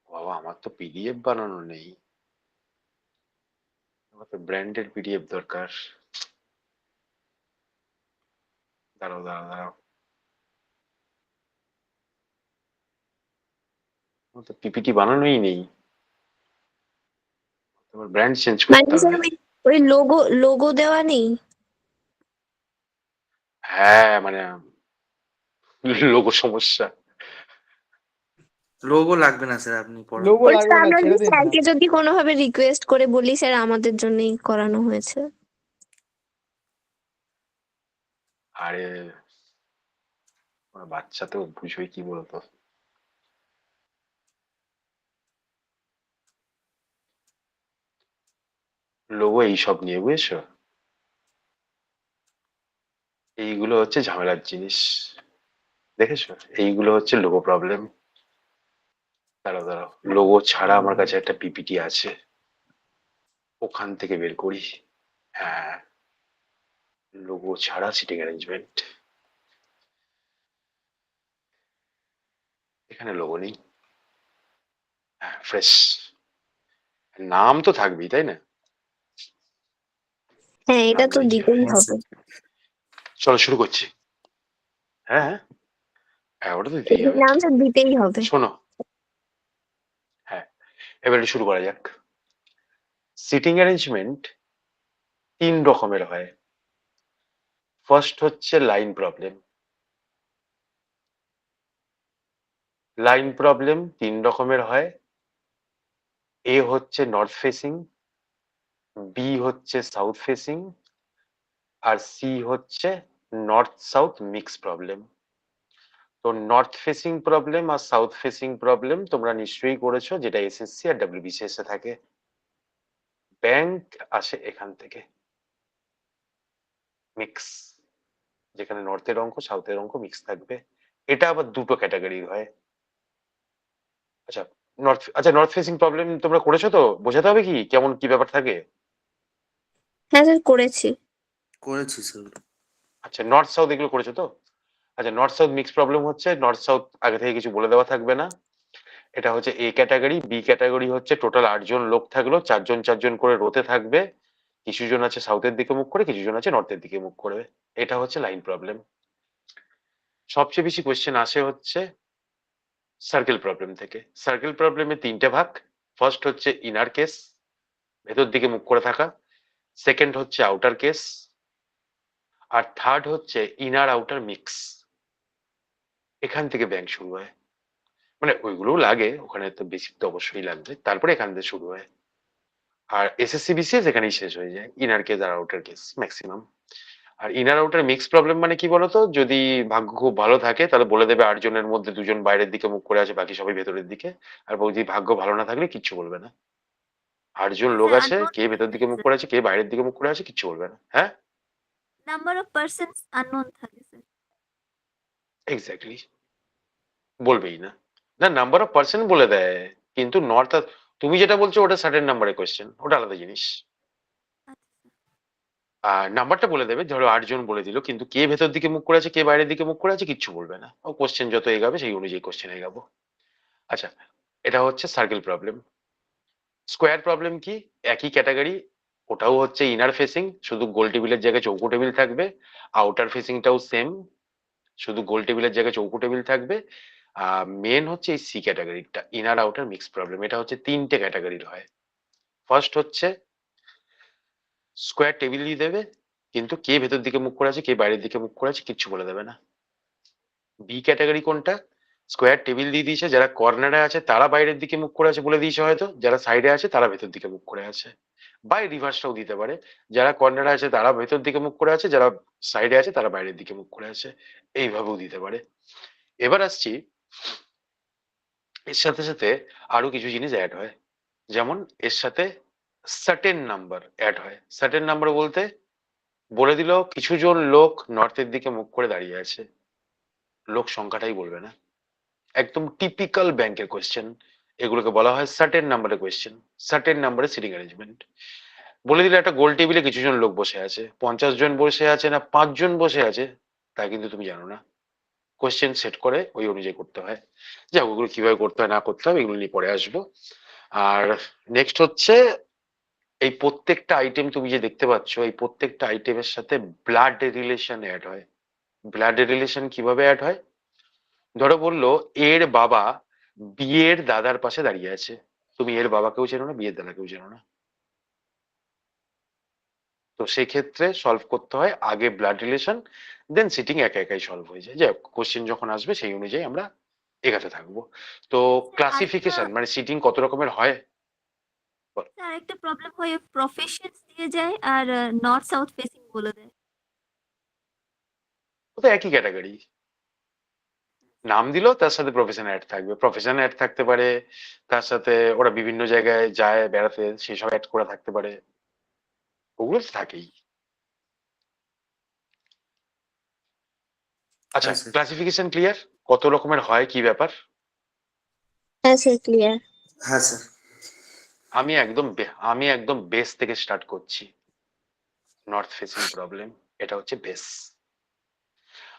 বাবা আমার তো পিডিএফ বানানো নেই, আমার তো ব্র্যান্ডেড পিডিএফ দরকার। দাঁড়াও দাঁড়াও দাঁড়াও, আমার তো পিপিটি বানানোই নেই, তোমার ব্র্যান্ড চেঞ্জ করতে মানে স্যার হবে। ওই লোগো দেওয়া নেই? হ্যাঁ মানে লোগো সমস্যা। লোগো লাগবে না স্যার, আপনি পড়ান। লোগো বলছি লাগবে না, আমরা ছেড়ে যদি দিন না। স্যারকে যদি কোনোভাবে রিকোয়েস্ট করে বলি স্যার আমাদের জন্যই করানো হয়েছে। আরে আমার বাচ্চা তো বুঝবে কি বলতো, লোগো এইসব নিয়ে, বুঝেছো, এইগুলো হচ্ছে ঝামেলার জিনিস, দেখেছো, এইগুলো হচ্ছে লোগো প্রবলেম। দাঁড়াও দাঁড়াও, লোগো ছাড়া আমার কাছে একটা পিপিটি আছে, ওখান থেকে বের করি। হ্যাঁ, লোগো ছাড়া সিটিং অ্যারেঞ্জমেন্ট, এখানে লোগো নেই। হ্যাঁ, ফ্রেশ, নাম তো থাকবেই তাই না? হ্যাঁ এটা নাম তো দিলে কি দিতেই হয়, হ্যাঁ হবে। স্যার। চলো শুরু করছি। হ্যাঁ হ্যাঁ হ্যাঁ, ওটা তো দিতেই হবে। নাম স্যার দিতেই হবে। শোনো, হ্যাঁ, এবারে শুরু করা যাক। সিটিং অ্যারেঞ্জমেন্ট তিন রকমের হয়। ফার্স্ট হচ্ছে লাইন প্রবলেম। লাইন প্রবলেম তিন রকমের হয়, এ হচ্ছে নর্থ ফেসিং, বি হচ্ছে সাউথ ফেসিং, আর সি হচ্ছে নর্থ সাউথ মিক্স প্রবলেম। তো নর্থ ফেসিং প্রবলেম আর সাউথ ফেসিং প্রবলেম তোমরা নিশ্চয়ই করেছো, যেটা এসএসসি আর ডব্লিউবিসিএস এ থাকে। ব্যাংক আসে এখান থেকে, মিক্স, যেখানে নর্থের অঙ্ক সাউথের অঙ্ক মিক্স থাকবে। এটা আবার দুটো ক্যাটাগরির হয়। আচ্ছা, নর্থ ফেসিং প্রবলেম তোমরা করেছো তো, বোঝাতে হবে কি কেমন কি ব্যাপার থাকে? হ্যাঁ স্যার করেছি। করেছি স্যার। আচ্ছা, নর্থ সাউথ এগুলো করেছো তো? আচ্ছা, নর্থ সাউথ মিক্স প্রবলেম হচ্ছে, নর্থ সাউথ আগে থেকে কিছু বলে দেওয়া থাকবে না, এটা হচ্ছে এ ক্যাটাগরি। বি ক্যাটাগরি হচ্ছে টোটাল 8 জন লোক থাকলো, 4 জন 4 জন করে রোতে থাকবে, কিছু জন আছে সাউথের দিকে মুখ করে, কিছু জন আছে নর্থের দিকে মুখ করবে। এটা হচ্ছে লাইন প্রবলেম। সবচেয়ে বেশি কোয়েশ্চেন আসে হচ্ছে সার্কেল প্রবলেম থেকে। সার্কেল প্রবলেমে তিনটে ভাগ। ফার্স্ট হচ্ছে ইনার কেস, ভেতর দিকে মুখ করে থাকা। সেকেন্ড হচ্ছে আউটার কেস, আর থার্ড হচ্ছে ইনার আউটার মিক্স। এখান থেকে ব্যাংক শুরু হয়, মানে ওইগুলোও লাগে, ওখানে তো বেসিক তো অবশ্যই লাগবে, তারপরে এখান থেকে শুরু হয়। আর এসএসসি বিসিএস এখানেই শেষ হয়ে যায়, ইনার কেস আর আউটার কেস ম্যাক্সিমাম। আর ইনার আউটার মিক্স প্রবলেম মানে কি বলতো, যদি ভাগ্য খুব ভালো থাকে তাহলে বলে দেবে 8 জনের মধ্যে 2 জন বাইরের দিকে মুখ করে আছে, বাকি সবাই ভেতরের দিকে। আর যদি ভাগ্য ভালো না থাকলে কিচ্ছু বলবে না, 8 জন লোক স্যার আছে, আননোন কে থাকে ভেতর দিকে মুখ স্যার, করে আছে কে বাইরের দিকে মুখ করে আছে কিচ্ছু বলবে না। হ্যাঁ, নাম্বার অফ পার্সনস আননোন থাকে স্যার। এক্স্যাক্টলি, বলবেই না। না, নাম্বার অফ পার্সন বলে দেয়, কিন্তু নর্থ তুমি যেটা বলছো ওটা সার্টেন নাম্বারের কোয়েশ্চেন, ওটা আলাদা জিনিস। আর নাম্বারটা বলে দেবে, ধরো 8 জন বলে দিল, কিন্তু কে ভেতর দিকে মুখ করে আছে কে বাইরের দিকে মুখ করে আছে কিচ্ছু বলবে না, ও কোশ্চেন যত এগাবে সেই অনুযায়ী কোশ্চেন এগাবো। আচ্ছা, এটা হচ্ছে সার্কেল প্রবলেম। স্কোয়ার প্রবলেম কি? একই ক্যাটাগরি, ওটাও হচ্ছে ইনার ফেসিং, শুধু গোল টেবিলের জায়গায় চৌকো টেবিল থাকবে। আউটার ফেসিংটাও সেম, শুধু গোল টেবিলের জায়গায় চৌকো টেবিল থাকবে। মেন হচ্ছে এই সি ক্যাটাগরিটা, ইনার আউটার মিক্স প্রবলেম। এটা হচ্ছে 3টে ক্যাটাগরির হয়। ফার্স্ট হচ্ছে স্কোয়ার টেবিল দিয়ে দেবে, কিন্তু কে ভেতর দিকে মুখ করে আছে কে বাইরের দিকে মুখ করে আছে কিচ্ছু বলে দেবে না। বি ক্যাটাগরি কোনটা? স্কোয়ার টেবিল দিয়ে দিয়েছে, যারা কর্নারে আছে তারা বাইরের দিকে মুখ করে আছে বলে দিয়েছে হয়তো, যারা সাইডে আছে তারা ভেতর দিকে মুখ করে আছে। বাই রিভার্সটাও দিতে পারে, যারা কর্নারে আছে তারা ভেতর দিকে মুখ করে আছে, যারা সাইডে আছে তারা বাইরের দিকে মুখ করে আছে, এইভাবেও দিতে পারে। এবার আসছি, এর সাথে সাথে আরো কিছু জিনিস অ্যাড হয়, যেমন এর সাথে সার্টেন নাম্বার অ্যাড হয়। সার্টেন নাম্বার বলতে বলে দিল কিছু জন লোক নর্থের দিকে মুখ করে দাঁড়িয়ে আছে, লোক সংখ্যাটাই বলবে না, একদম টিপিক্যাল ব্যাংকের কোয়েশ্চেন। এগুলোকে বলা হয় সার্টেন নাম্বারের কোয়েশ্চেন, সার্টেন নাম্বারের সিটিং অ্যারেঞ্জমেন্ট। বলে দিলে একটা গোল টেবিলে কিছু জন লোক বসে আছে, 50 জন বসে আছে না 5 জন বসে আছে তা কিন্তু তুমি জানো না, কোয়েশ্চেন সেট করে ওই অনুযায়ী করতে হয়। যাই হোক, ওগুলো কিভাবে করতে হয় না করতে হবে এগুলো নিয়ে পরে আসবো। আর নেক্সট হচ্ছে, এই প্রত্যেকটা আইটেম তুমি যে দেখতে পাচ্ছ, এই প্রত্যেকটা আইটেমের সাথে ব্লাড রিলেশন অ্যাড হয়। ব্লাড রিলেশন কিভাবে অ্যাড হয়? ধরো বললো এর বাবা বিয়ের দাদার পাশে দাঁড়িয়ে আছে, তুমি এর বাবাকেও চেনো না বিয়ের দাদাকেও চেনো না, তো সেক্ষেত্রে সলভ করতে হয় আগে ব্লাড রিলেশন, দেন সিটিং একা একাই সলভ হয়ে যায়। যাই হোক, কোশ্চেন যখন আসবে সেই অনুযায়ী আমরা এগাতে থাকবো। তো ক্লাসিফিকেশন মানে সিটিং কত রকমের হয়? আরেকটা প্রবলেম হয়, প্রফেশনস দিয়ে যায় আর নর্থ সাউথ ফেসিং বলে দেয়। ও তো একই ক্যাটাগরি, নাম দিল তার সাথে প্রফেশন অ্যাড থাকবে, প্রফেশন অ্যাড থাকতে পারে, তার সাথে ওরা বিভিন্ন জায়গায় যায় বেড়াতে সেসব অ্যাড করা থাকতে পারে, ওগুলো তো থাকেই। আচ্ছা, হ্যাঁ স্যার। ক্লাসিফিকেশন ক্লিয়ার কত রকমের হয় কি ব্যাপার? হ্যাঁ স্যার, ক্লিয়ার। হ্যাঁ স্যার। আমি একদম বেস থেকে স্টার্ট করছি। নর্থ ফেসিং প্রবলেম, এটা হচ্ছে বেস।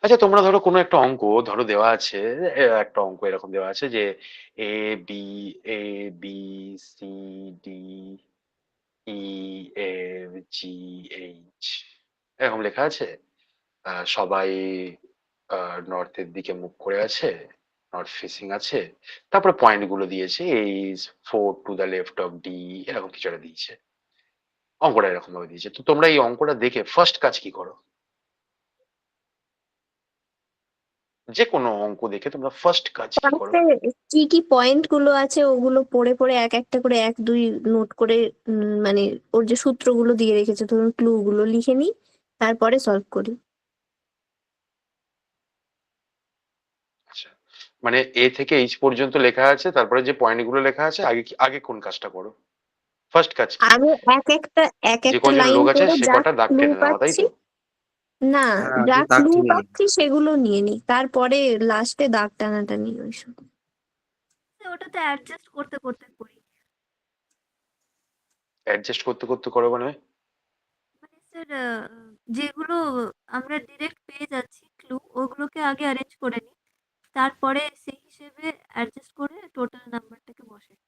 আচ্ছা, তোমরা ধরো কোনো একটা অঙ্ক ধরো দেওয়া আছে, একটা অঙ্ক এরকম দেওয়া আছে যে A B A B C D E F G H এরকম লেখা আছে। সবাই নর্থের দিকে মুখ করে আছে, নর্থ ফেসিং আছে, তারপরে পয়েন্ট গুলো দিয়েছে, age 4 to the left of D, এরকম কিছু একটা দিয়েছে। অঙ্কটা এরকম ভাবে দিয়েছে, তো তোমরা এই অঙ্কটা দেখে ফার্স্ট কাজ কি করো? যে কোনো অঙ্ক দেখে তোমরা ফার্স্ট কাজ কি করো? কি কি পয়েন্ট গুলো আছে ওগুলো পড়ে পড়ে এক একটা করে 1 2 নোট করে, মানে ওর যে সূত্রগুলো দিয়ে রেখেছে ধরুন ক্লু গুলো লিখে নিই, তারপরে সলভ করি। আচ্ছা, মানে এ থেকে এইচ পর্যন্ত লেখা আছে, তারপরে যে পয়েন্ট গুলো লেখা আছে আগে কোন কাজটা করো? ফার্স্ট কাজ কি? আমি এক যে একটা কজন লাইন লোক আছে করে সে যা কটা দাগ ক্লু টেনে নেওয়া, তাই পাচ্ছি, তো? না, হ্যাঁ, যা আগে দাগ ক্লু টেনে নিই। পাচ্ছি সেগুলো নিয়ে নিই, তারপরে লাস্টে দাগ টানাটানি ওইসব। ওটা তো অ্যাডজাস্ট করতে করতে করি। অ্যাডজাস্ট করতে করতে করো মানে? মানে স্যার, যেগুলো আমরা ডিরেক্ট পেয়ে যাচ্ছি ক্লু, ওগুলোকে আগে অ্যারেঞ্জ করে নিই, তারপরে সেই হিসেবে অ্যাডজাস্ট করে টোটাল নাম্বারটাকে বসাই।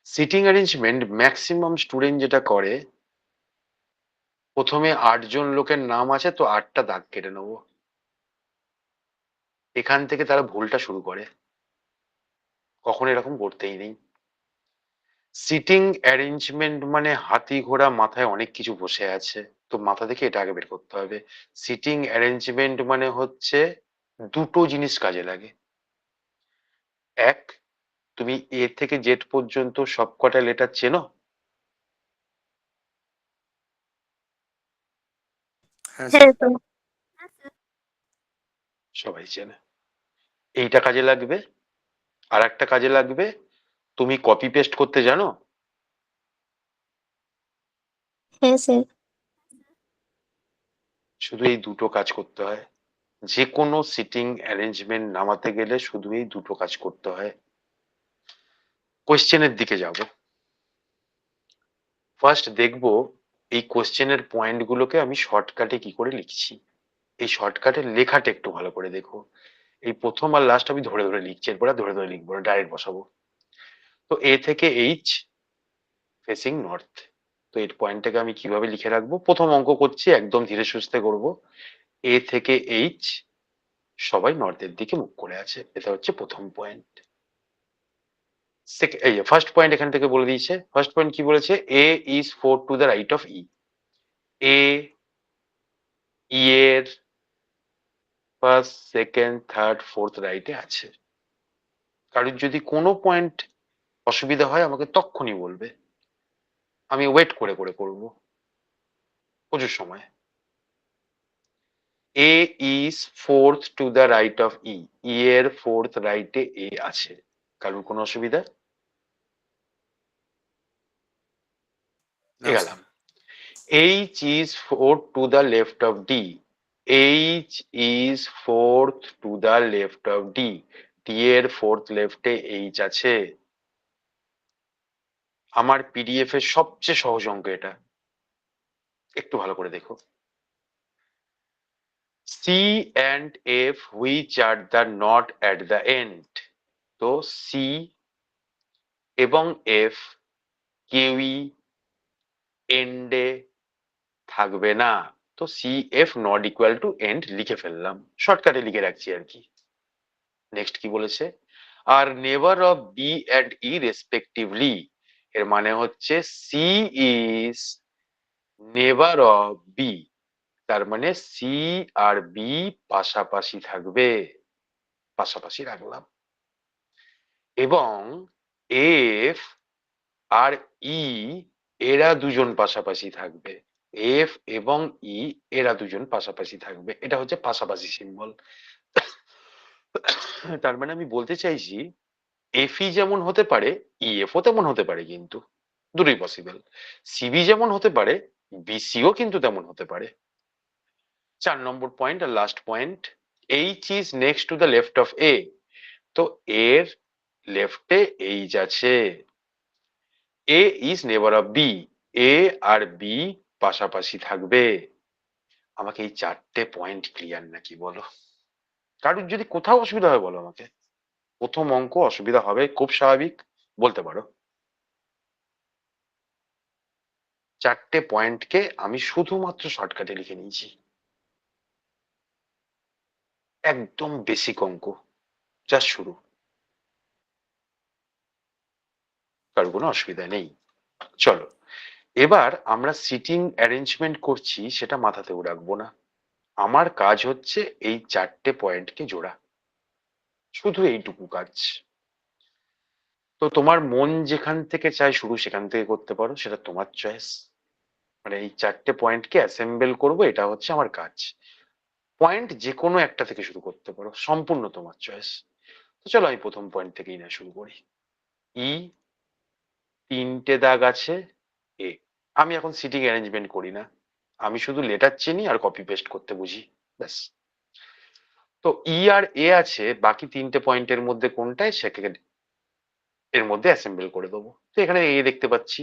সিটিং অ্যারেঞ্জমেন্ট ম্যাক্সিমাম স্টুডেন্ট যেটা করে, প্রথমে 8 জন লোকের নাম আছে তো 8টা দাগ কেটে নেবো, এখান থেকে তারা ভুলটা শুরু করে, কখন এরকম করতেই নেই। সিটিং অ্যারেঞ্জমেন্ট মানে হাতি ঘোড়া মাথায় অনেক কিছু বসে আছে, তো মাথা থেকে এটা আগে বের করতে হবে। সিটিং অ্যারেঞ্জমেন্ট মানে হচ্ছে দুটো জিনিস কাজে লাগে। এক, তুমি এ থেকে জেড পর্যন্ত সবকটা লেটার চেনো? হ্যাঁ স্যার। হ্যাঁ তো। হ্যাঁ স্যার। সবাই চেনে, এইটা কাজে লাগবে। আর একটা কাজে লাগবে, তুমি কপি পেস্ট করতে জানো? হ্যাঁ স্যার। শুধু এই দুটো কাজ করতে হয়। যে কোনো সিটিং অ্যারেঞ্জমেন্ট নামাতে গেলে শুধু এই দুটো কাজ করতে হয়। কোয়েশ্চেনের দিকে যাব। ফার্স্ট দেখব এই কোয়েশ্চেনের পয়েন্ট গুলোকে আমি শর্টকাটে কি করে লিখছি। এই শর্টকাটের লেখাটা একটু ভালো করে দেখো। এই প্রথম আর লাস্ট আমি ধরে ধরে লিখছি, এরপর আর ধরে ধরে লিখবো না, ডাইরেক্ট বসাবো। তো এ থেকে এইচ ফেসিং নর্থ। তো এই পয়েন্টটাকে আমি কিভাবে লিখে রাখবো? প্রথম অঙ্ক করছি, একদম ধীরে সুস্থে করব। এ থেকে এইচ সবাই নর্থের দিকে মুখ করে আছে, এটা হচ্ছে প্রথম পয়েন্ট। এই ফার্স্ট পয়েন্ট এখান থেকে বলে দিয়েছে। ফার্স্ট পয়েন্ট কি বলেছে? A is 4 to the right of E. A E এর ফার্স্ট, সেকেন্ড, থার্ড, ফোর্থ রাইটে আছে। কারোর যদি কোনো পয়েন্ট অসুবিধা হয় আমাকে তক্ষুনি বলবে, আমি ওয়েট করে করে করবো প্রচুর সময়। A is fourth to the right of E. E এর ফোর্থ রাইটে এ আছে। কারোর কোনো অসুবিধা? না গেলাম। H is fourth to the left of D. H is fourth to the left of D. D এর ফোর্থ লেফটে এইচ আছে। আমার পিডিএফ এর সবচেয়ে সহজ অঙ্ক এটা, একটু ভালো করে দেখো। C and F which are the not at the end. তো সি এবং এফ কেউই এন্ডে থাকবে না। তো C F not equal to end লিখে ফেললাম, শর্টকাটে লিখে রাখছি আর কি। নেক্সট কি বলেছে? আর never of B and E respectively. এর মানে হচ্ছে C is never of B, তার মানে সি আর বি পাশাপাশি থাকবে, পাশাপাশি রাখলাম। এবং এফ আর ই এরা দুজন পাশাপাশি থাকবে। এফ এবং ই এরা দুজন পাশাপাশি থাকবে, এটা হচ্ছে পাশাপাশি সিম্বল। তার মানে আমি বলতে চাইছি এফই যেমন হতে পারে ইএফও তেমন হতে পারে, কিন্তু দুটোই পসিবল। সিবি যেমন হতে পারে বিসিও কিন্তু তেমন হতে পারে। 4 নম্বর পয়েন্ট আর last point, H is next to the left of A. তো এর লেফটে এইচ আছে। A is never of B. A আর বি পাশাপাশি থাকবে। আমাকে এই 4টে পয়েন্ট ক্লিয়ার নাকি বলো? কারোর যদি কোথাও অসুবিধা হয় বলো আমাকে। প্রথম অঙ্ক অসুবিধা হবে, খুব স্বাভাবিক, বলতে পারো। 4টে পয়েন্টকে আমি শুধুমাত্র শর্টকাটে লিখে নিয়েছি, একদম বেসিক অঙ্ক, যা শুরু। কারোর কোনো অসুবিধা নেই। চলো এবার আমরা সিটিং অ্যারেঞ্জমেন্ট করছি সেটা মাথাতেও রাখবো না। আমার কাজ হচ্ছে এই 4টে পয়েন্টকে জোড়া, শুধু এইটুকু কাজ। তো তোমার মন যেখান থেকে চায় শুরু সেখান থেকে করতে পারো, সেটা তোমার চয়েস। মানে এই 4টে পয়েন্টকে অ্যাসেম্বল করবো, এটা হচ্ছে আমার কাজ। পয়েন্ট যে কোনো একটা থেকে শুরু করতে পারো, সম্পূর্ণ তোমার চয়েস। তো চলো আমি প্রথম পয়েন্ট থেকেই না শুরু করি। ই 3টে দাগ আছে, এ। আমি এখন সিটিং অ্যারেঞ্জমেন্ট করি না, আমি শুধু লেটার চিনি আর কপি পেস্ট করতে বুঝি, ব্যাস। তো ই আর এ আছে, বাকি 3টে পয়েন্টের মধ্যে কোনটায় সেটাকে এর মধ্যে অ্যাসেম্বল করে দেবো। তো এখানে এ দেখতে পাচ্ছি,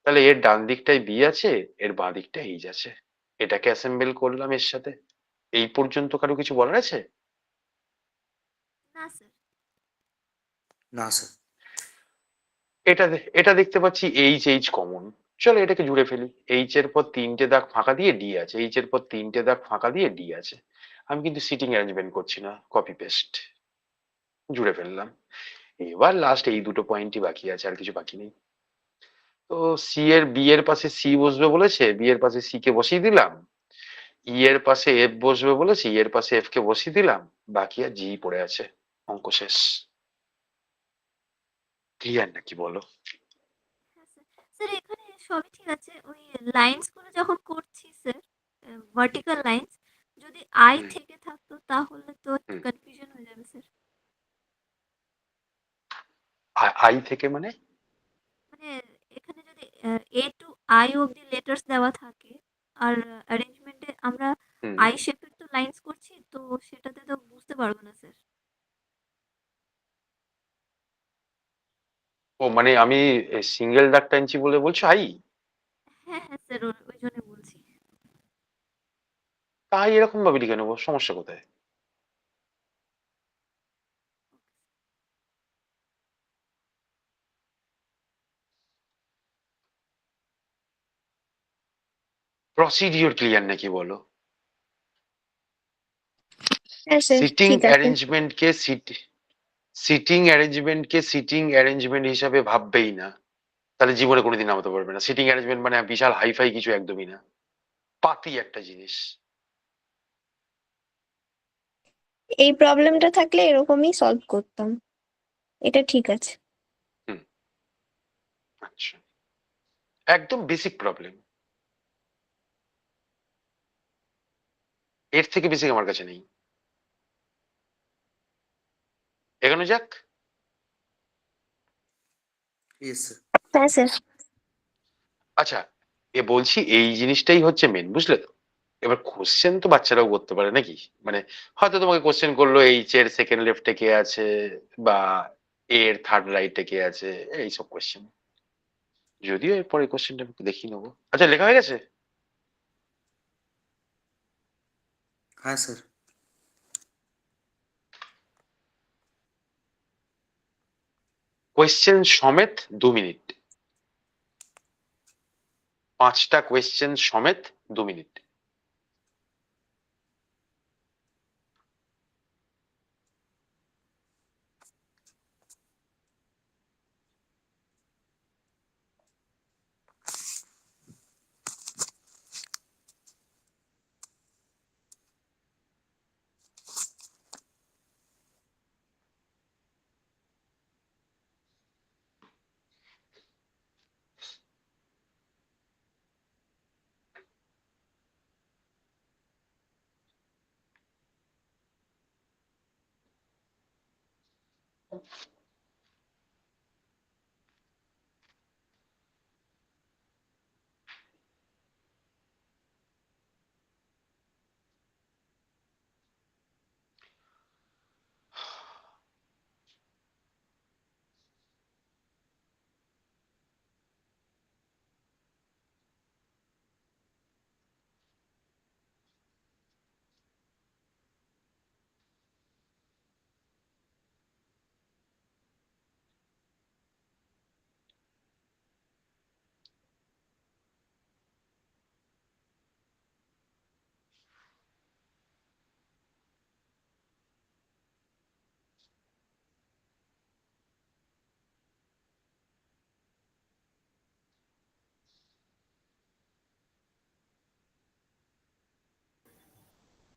তাহলে এর ডান দিকটায় বি আছে, এর বাঁ দিকটায় এইচ আছে। এটাকে অ্যাসেম্বল করলাম এর সাথে। এই পর্যন্ত কারো কিছু বলার আছে? না স্যার। না স্যার। এটা দেখতে পাচ্ছি এইচ এইচ কমন, চলো এটাকে জুড়ে ফেলি। এইচ এর পর 3টে দাগ ফাঁকা দিয়ে ডি আছে, এইচ এর পর 3টে দাগ ফাঁকা দিয়ে ডি আছে। আমি কিন্তু সিটিং অ্যারেঞ্জমেন্ট করছি না, কপি পেস্ট, জুড়ে ফেললাম। এবার লাস্ট এই দুটো পয়েন্টই বাকি আছে, আর কিছু বাকি নেই। তো সি এর বি এর পাশে সি বসবে বলেছে, বি এর পাশে সি কে বসিয়ে দিলাম। ই এর পাশে এফ বসবে বলেছে, ই এর পাশে এফ কে বসিয়ে দিলাম। বাকি আর জি পড়ে আছে, অঙ্ক শেষ। ক্লিয়ার নাকি বলো? হ্যাঁ স্যার। স্যার এখানে সবই ঠিক আছে, ওই লাইন্স গুলো যখন করছি স্যার, ভার্টিক্যাল লাইন্স, যদি আই হুম, থেকে থাকতো তাহলে তো একটু হুম। কনফিউশন হয়ে যাবে স্যার। আই থেকে মানে? মানে এখানে যদি এ টু আই অব্দি লেটার্স দেওয়া থাকে, আর অ্যারেঞ্জমেন্টে আমরা হুম, আই শেপের তো লাইন্স করছি, তো সেটাতে তো বুঝতে পারবো না স্যার। ও মানে আমি সিঙ্গেল দাগ টানছি বলে বলছো আই? হ্যাঁ হ্যাঁ স্যার, ওই জন্য বলছি। তাই এরকম ভাবে লিখে নেবো, সমস্যা কোথায়? প্রসিডিওর ক্লিয়ার নাকি বলো? হ্যাঁ স্যার, সিটিং ঠিক আছে। অ্যারেঞ্জমেন্টকে সিটিং অ্যারেঞ্জমেন্ট হিসাবে ভাববেই না, তাহলে জীবনে কোনোদিন নামাতে পারবে না। সিটিং অ্যারেঞ্জমেন্ট মানে বিশাল হাইফাই কিছু একদমই না, পাতি একটা জিনিস। এই প্রবলেমটা থাকলে এরকমই সলভ করতাম। এটা ঠিক আছে। হুম, আচ্ছা, একদম বেসিক প্রবলেম, এর থেকে বেসিক আমার কাছে নেই। এগোনো যাক। Yes sir. হ্যাঁ স্যার। আচ্ছা, বলছি এই জিনিসটাই হচ্ছে মেন, বুঝলে তো? এবার কোশ্চেন তো বাচ্চারাও করতে পারে নাকি, মানে হয়তো তোমাকে কোশ্চেন করলো এইচ এর সেকেন্ড লেফটে কে আছে, বা এর থার্ড রাইটে কে আছে, এইসব কোশ্চেন। যদিও এরপরে কোশ্চেনটা একটু দেখিয়ে নেবো। আচ্ছা, লেখা হয়ে গেছে? হ্যাঁ স্যার। কোয়েশ্চেন সমেত 2 মিনিট, 5টা কোয়েশ্চেন সমেত 2 মিনিট।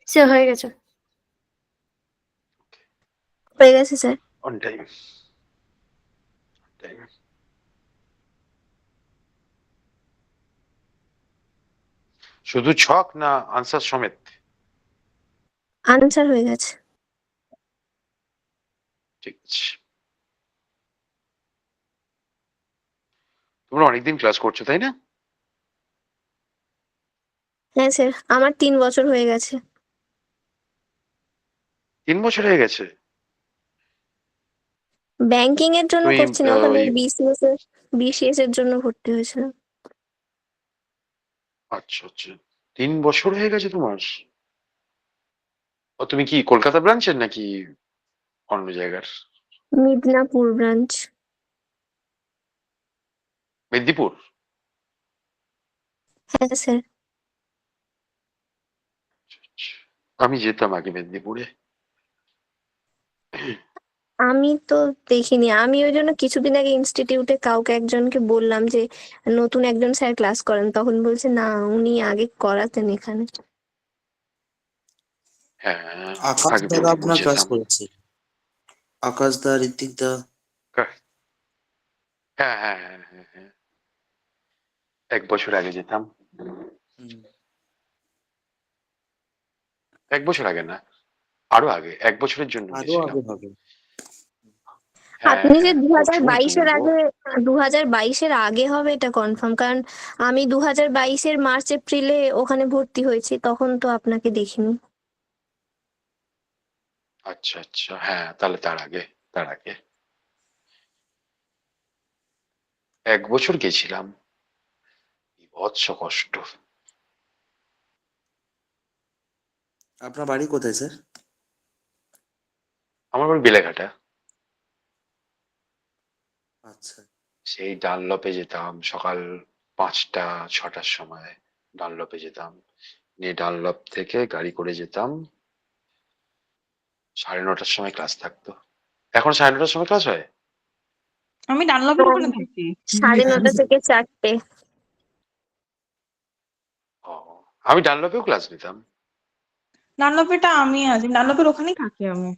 স্যার হয়ে গেছে। হয়ে গেছে স্যার। On time. শুধু ছক না আনসার সমেত? আনসার হয়ে গেছে। ঠিক আছে। তোমরা অনেকদিন ক্লাস করছো তাই না? হ্যাঁ স্যার, আমার 3 বছর হয়ে গেছে। 3 বছর হয়ে গেছে? ব্যাংকিং এর জন্য তুমি করছি না, ওখানে বিসিএস এর জন্য ভর্তি হয়েছিলাম। আচ্ছা আচ্ছা, 3 বছর হয়ে গেছে তোমার। ও, তুমি কি কলকাতা ব্রাঞ্চের নাকি অন্য জায়গার? মিদনাপুর ব্রাঞ্চ। মেদিনীপুর? হ্যাঁ স্যার। আমি যেতাম আগে মেদিনীপুরে। আমি তো দেখিনি, আমি ওই জন্য কিছুদিন আগে ইনস্টিটিউটে কাউকে একজনকে বললাম যে নতুন একজন স্যার ক্লাস করেন, তখন বলছে না উনি আগে করাতেন এখানে। হ্যাঁ, আকাশ আগে দাদা মেদিনীপুর আপনার ক্লাস যেতাম। করেছে, আকাশ দা, ঋত্বিক দা। হ্যাঁ হ্যাঁ হ্যাঁ হ্যাঁ হ্যাঁ, 1 বছর আগে যেতাম। হুম। 1 বছর আগে না, আরো আগে, 1 বছরের জন্য আরো গেছিলাম। আগে হবে। হ্যাঁ আপনি যে হ্যাঁ, প্রচুর 2022-এর দূর গো। আগে, 2022-এর আগে হবে এটা কনফার্ম, কারণ আমি 2022-এর মার্চ এপ্রিলে ওখানে ভর্তি হয়েছি, তখন তো আপনাকে দেখিনি। আচ্ছা আচ্ছা, হ্যাঁ তাহলে তার আগে 1 বছর গেছিলাম, বিভৎস কষ্ট। আপনার বাড়ি কোথায় স্যার? আমার বাড়ি বেলেঘাটা। আচ্ছা। সেই ডানলপে যেতাম সকাল 5টা 6টার সময়, ডানলপে যেতাম, নিয়ে ডানলপ থেকে গাড়ি করে যেতাম, 9:30টার সময় ক্লাস থাকতো। এখন 9:30টার সময় ক্লাস হয়? আমি ডানলপের ওখানে থাকি। 9:30 থেকে 4টে। ও, আমি ডানলপেও ক্লাস নিতাম। ডানলপেরটা আমি আছি, ডানলপের ওখানেই থাকি আমি।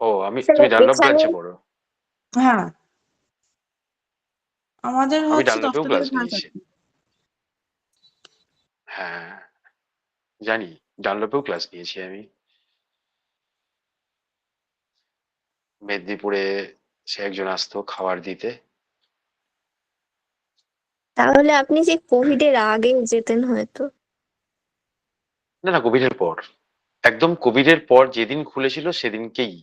ও, তুমি ডানলপ এখানে ব্রাঞ্চে পড়ো? হ্যাঁ, আমাদের আমি হচ্ছে ডানলপেও 10টা থেকে ক্লাস সাড়ে নিয়েছি। 4টে। হ্যাঁ জানি, ডানলপেও ক্লাস নিয়েছি আমি। মেদিনীপুরে সে একজন আসতো খাবার দিতে। তাহলে আপনি যে কোভিডের আগে যেতেন হয়তো। না না, কোভিডের পর, একদম কোভিডের পর যেদিন খুলেছিল সেদিনকেই,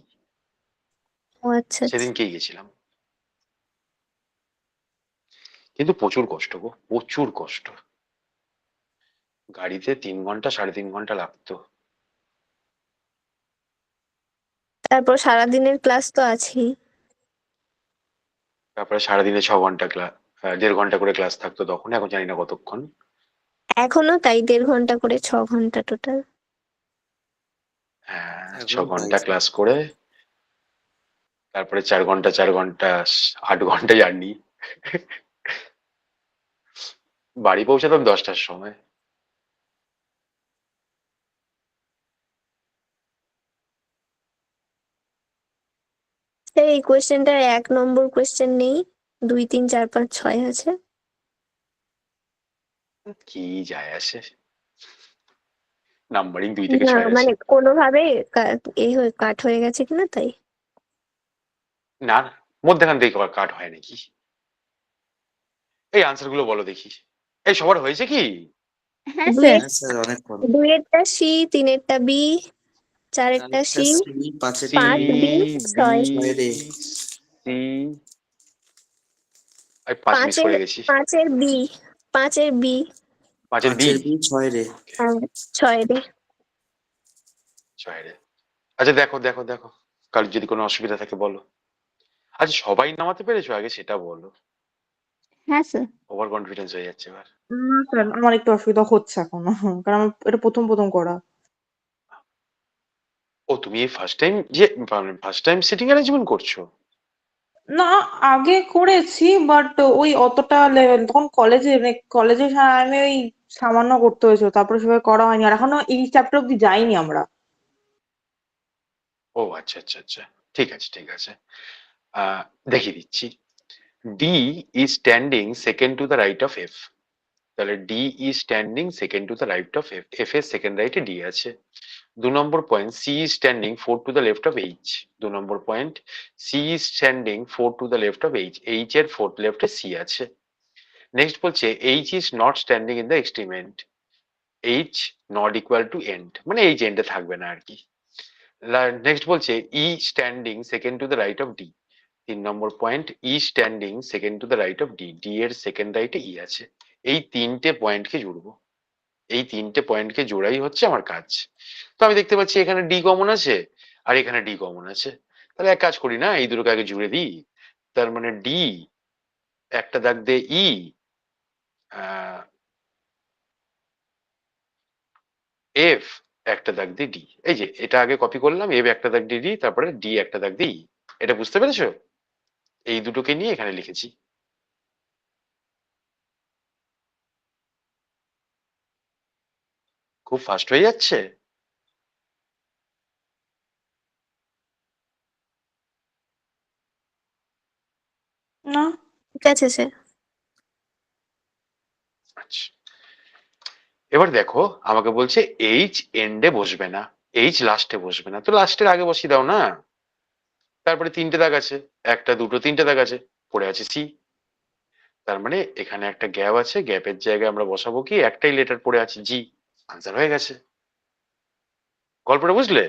ও আচ্ছা আচ্ছা। সেদিনকেই গেছিলাম। কিন্তু প্রচুর কষ্ট গো, প্রচুর কষ্ট। গাড়িতে 3 ঘন্টা 3.5 ঘন্টা লাগতো। তারপর সারাদিনের ক্লাস তো আছেই। তারপরে সারাদিনে 6 ঘন্টা ক্লাস, 1.5 ঘন্টা করে ক্লাস থাকতো তখন, এখন জানি না কতক্ষণ। এখনো তাই, 1.5 ঘন্টা করে 6 ঘন্টা টোটাল। হ্যাঁ, ছ এখন তাই ঘন্টা স্যার। ক্লাস করে তারপরে 4 ঘন্টা 8 ঘন্টা জার্নি। বাড়ি পৌঁছাতাম 10টার সময়। স্যার এই কোয়েশ্চেনটার 1 নম্বর কোয়েশ্চেন নেই, 2 3 4 5 6 আছে। কি যায় আসে, নাম্বারিং 2 থেকে না 6 আছে। মানে কোনোভাবে কাট হয়ে গেছে কিনা তাই। না না, মধ্যেখান থেকে কাট হয় নাকি? এই আনসার গুলো বলো দেখি। এই সবার হয়েছে কি? হ্যাঁ স্যার। দুইয়ের হ্যাঁ স্যার, অনেক কম। 2-এরটা সি, 3-এরটা বি, 4-এরটা চারটা সি, সি, পাঁচের সি 5 বি, বি 6। ছয়ের সি, 5 মিস করে গেছি। 5-এর বি, 5-এর বি, 5-এর বি। বি, ছয়ের এ। 6-এর। 6 রে। আচ্ছা দেখো দেখো দেখো, কারোর যদি কোনো অসুবিধা থাকে বলো। আচ্ছা সবাই নামাতে পেরেছো আগে সেটা বলো, হ্যাঁ স্যার। ওভার কনফিডেন্স হয়ে যাচ্ছে এবার। না স্যার, আমার একটু অসুবিধা হচ্ছে এখনো, কারণ আমার এটা প্রথম প্রথম করা। ও, তুমি এই ফার্স্ট টাইম সিটিং অ্যারেঞ্জমেন্ট করছো? না, আগে করেছি বাট ওই অতটা লেভেল তখন কলেজে, কলেজের আমি ওই সামান্য করতে হয়েছিল, তারপরে সেভাবে করা হয়নি, আর এখনো এই চ্যাপ্টার অব্দি যাইনি আমরা। ও আচ্ছা আচ্ছা আচ্ছা, ঠিক আছে ঠিক আছে। আহ দেখিয়ে দিচ্ছি। D is standing second to the right of F. তাহলে D is standing second to the right of F, F এর সেকেন্ড রাইটে ডি আছে। 2 নম্বর point, C is standing 4 to the left of H. 2 number point, C is standing 4 to the left of H, H এর fourth লেফটে C আছে। Next বলছে H is not standing in the extreme end, H not equal to end, মানে H এন্ডে থাকবে না আর কি। নেক্সট বলছে E standing second to the right of D. 3 নম্বর point, E standing second to the right of D, D এর second রাইটে ই আছে। এই 3টে পয়েন্টকে জুড়বো, এই 3টে পয়েন্টকে জোড়াই হচ্ছে আমার কাজ। তো আমি দেখতে পাচ্ছি এখানে ডি কমন আছে আর এখানে ডি কমন আছে, তাহলে এক কাজ করি না, এই দুটোকে আগে জুড়ে দিই। তার মানে ডি একটা দাগ দিয়ে ই, এফ একটা দাগ দিয়ে ডি, এই যে এটা আগে কপি করলাম, এফ একটা দাগ দিয়ে ডি, তারপরে ডি একটা দাগ দিয়ে ই। এটা বুঝতে পেরেছো? এই দুটোকে নিয়ে এখানে লিখেছি। খুব ফাস্ট হয়ে যাচ্ছে। না, ঠিক আছে স্যার। আচ্ছা এবার দেখো, আমাকে বলছে এইচ এন্ডে বসবে না, এইচ লাস্টে বসবে না, তো লাস্টের আগে বসিয়ে দাও না। তারপরে 3টে দাগ আছে, 1 2 3টে দাগ আছে, পড়ে আছে সি। তার মানে এখানে একটা গ্যাপ আছে, গ্যাপের জায়গায় আমরা বসাবো কি, একটাই লেটার পড়ে আছে জি, আনসার হয়ে গেছে। গল্পটা বুঝলে?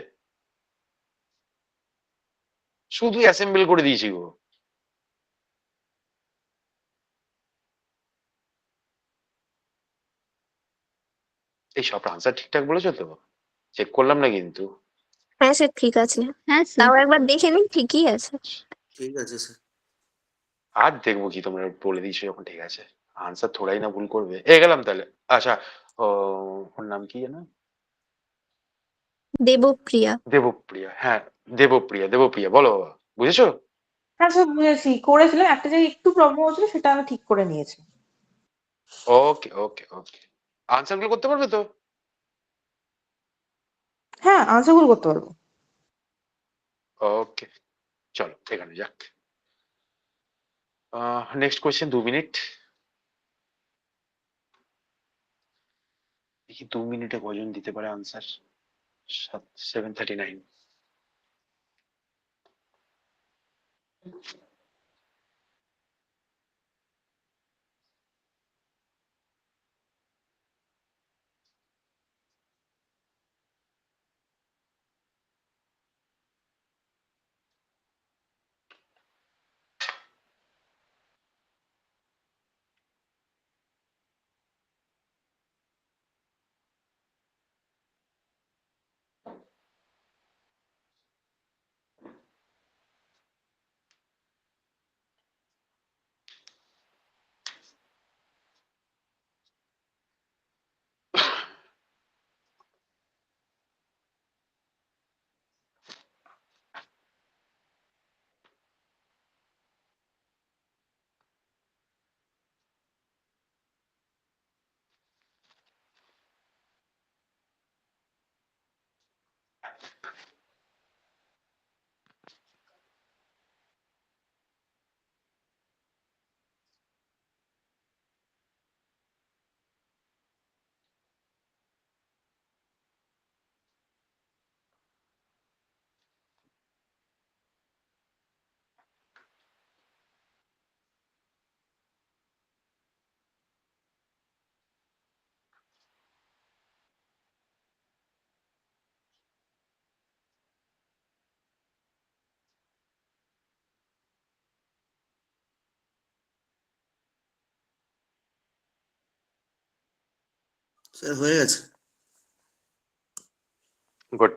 শুধু অ্যাসেম্বল করে দিয়েছি গো। এই সব আনসার ঠিকঠাক বলেছো তো? চেক করলাম না কিন্তু। হ্যাঁ স্যার ঠিক আছে, হ্যাঁ স্যার। তাও একবার দেখে নিন, ঠিকই আছে। ঠিক আছে স্যার। আর দেখবো কি, তোমরা বলে দিয়েছো যখন ঠিক আছে। আনসার থোড়াই না ভুল করবে। গেলাম তাহলে। আচ্ছা, ও, ওর নাম কি জানো? দেবপ্রিয়া। দেবপ্রিয়া, হ্যাঁ। দেবপ্রিয়া বলো বাবা, বুঝেছো? হ্যাঁ স্যার বুঝেছি, করেছিলাম একটা জায়গায় একটু প্রবলেম হচ্ছিল, সেটা আমি ঠিক করে নিয়েছি। ওকে। আনসার গুলো করতে পারবে তো? হ্যাঁ আনসারগুলো করতে পারবো। ওকে, চলো এখানে যাক। Next question, 2 minute. দেখি 2 মিনিটে কজন দিতে পারে আনসার। 7:39। স্যার হয়ে গেছে। গুড।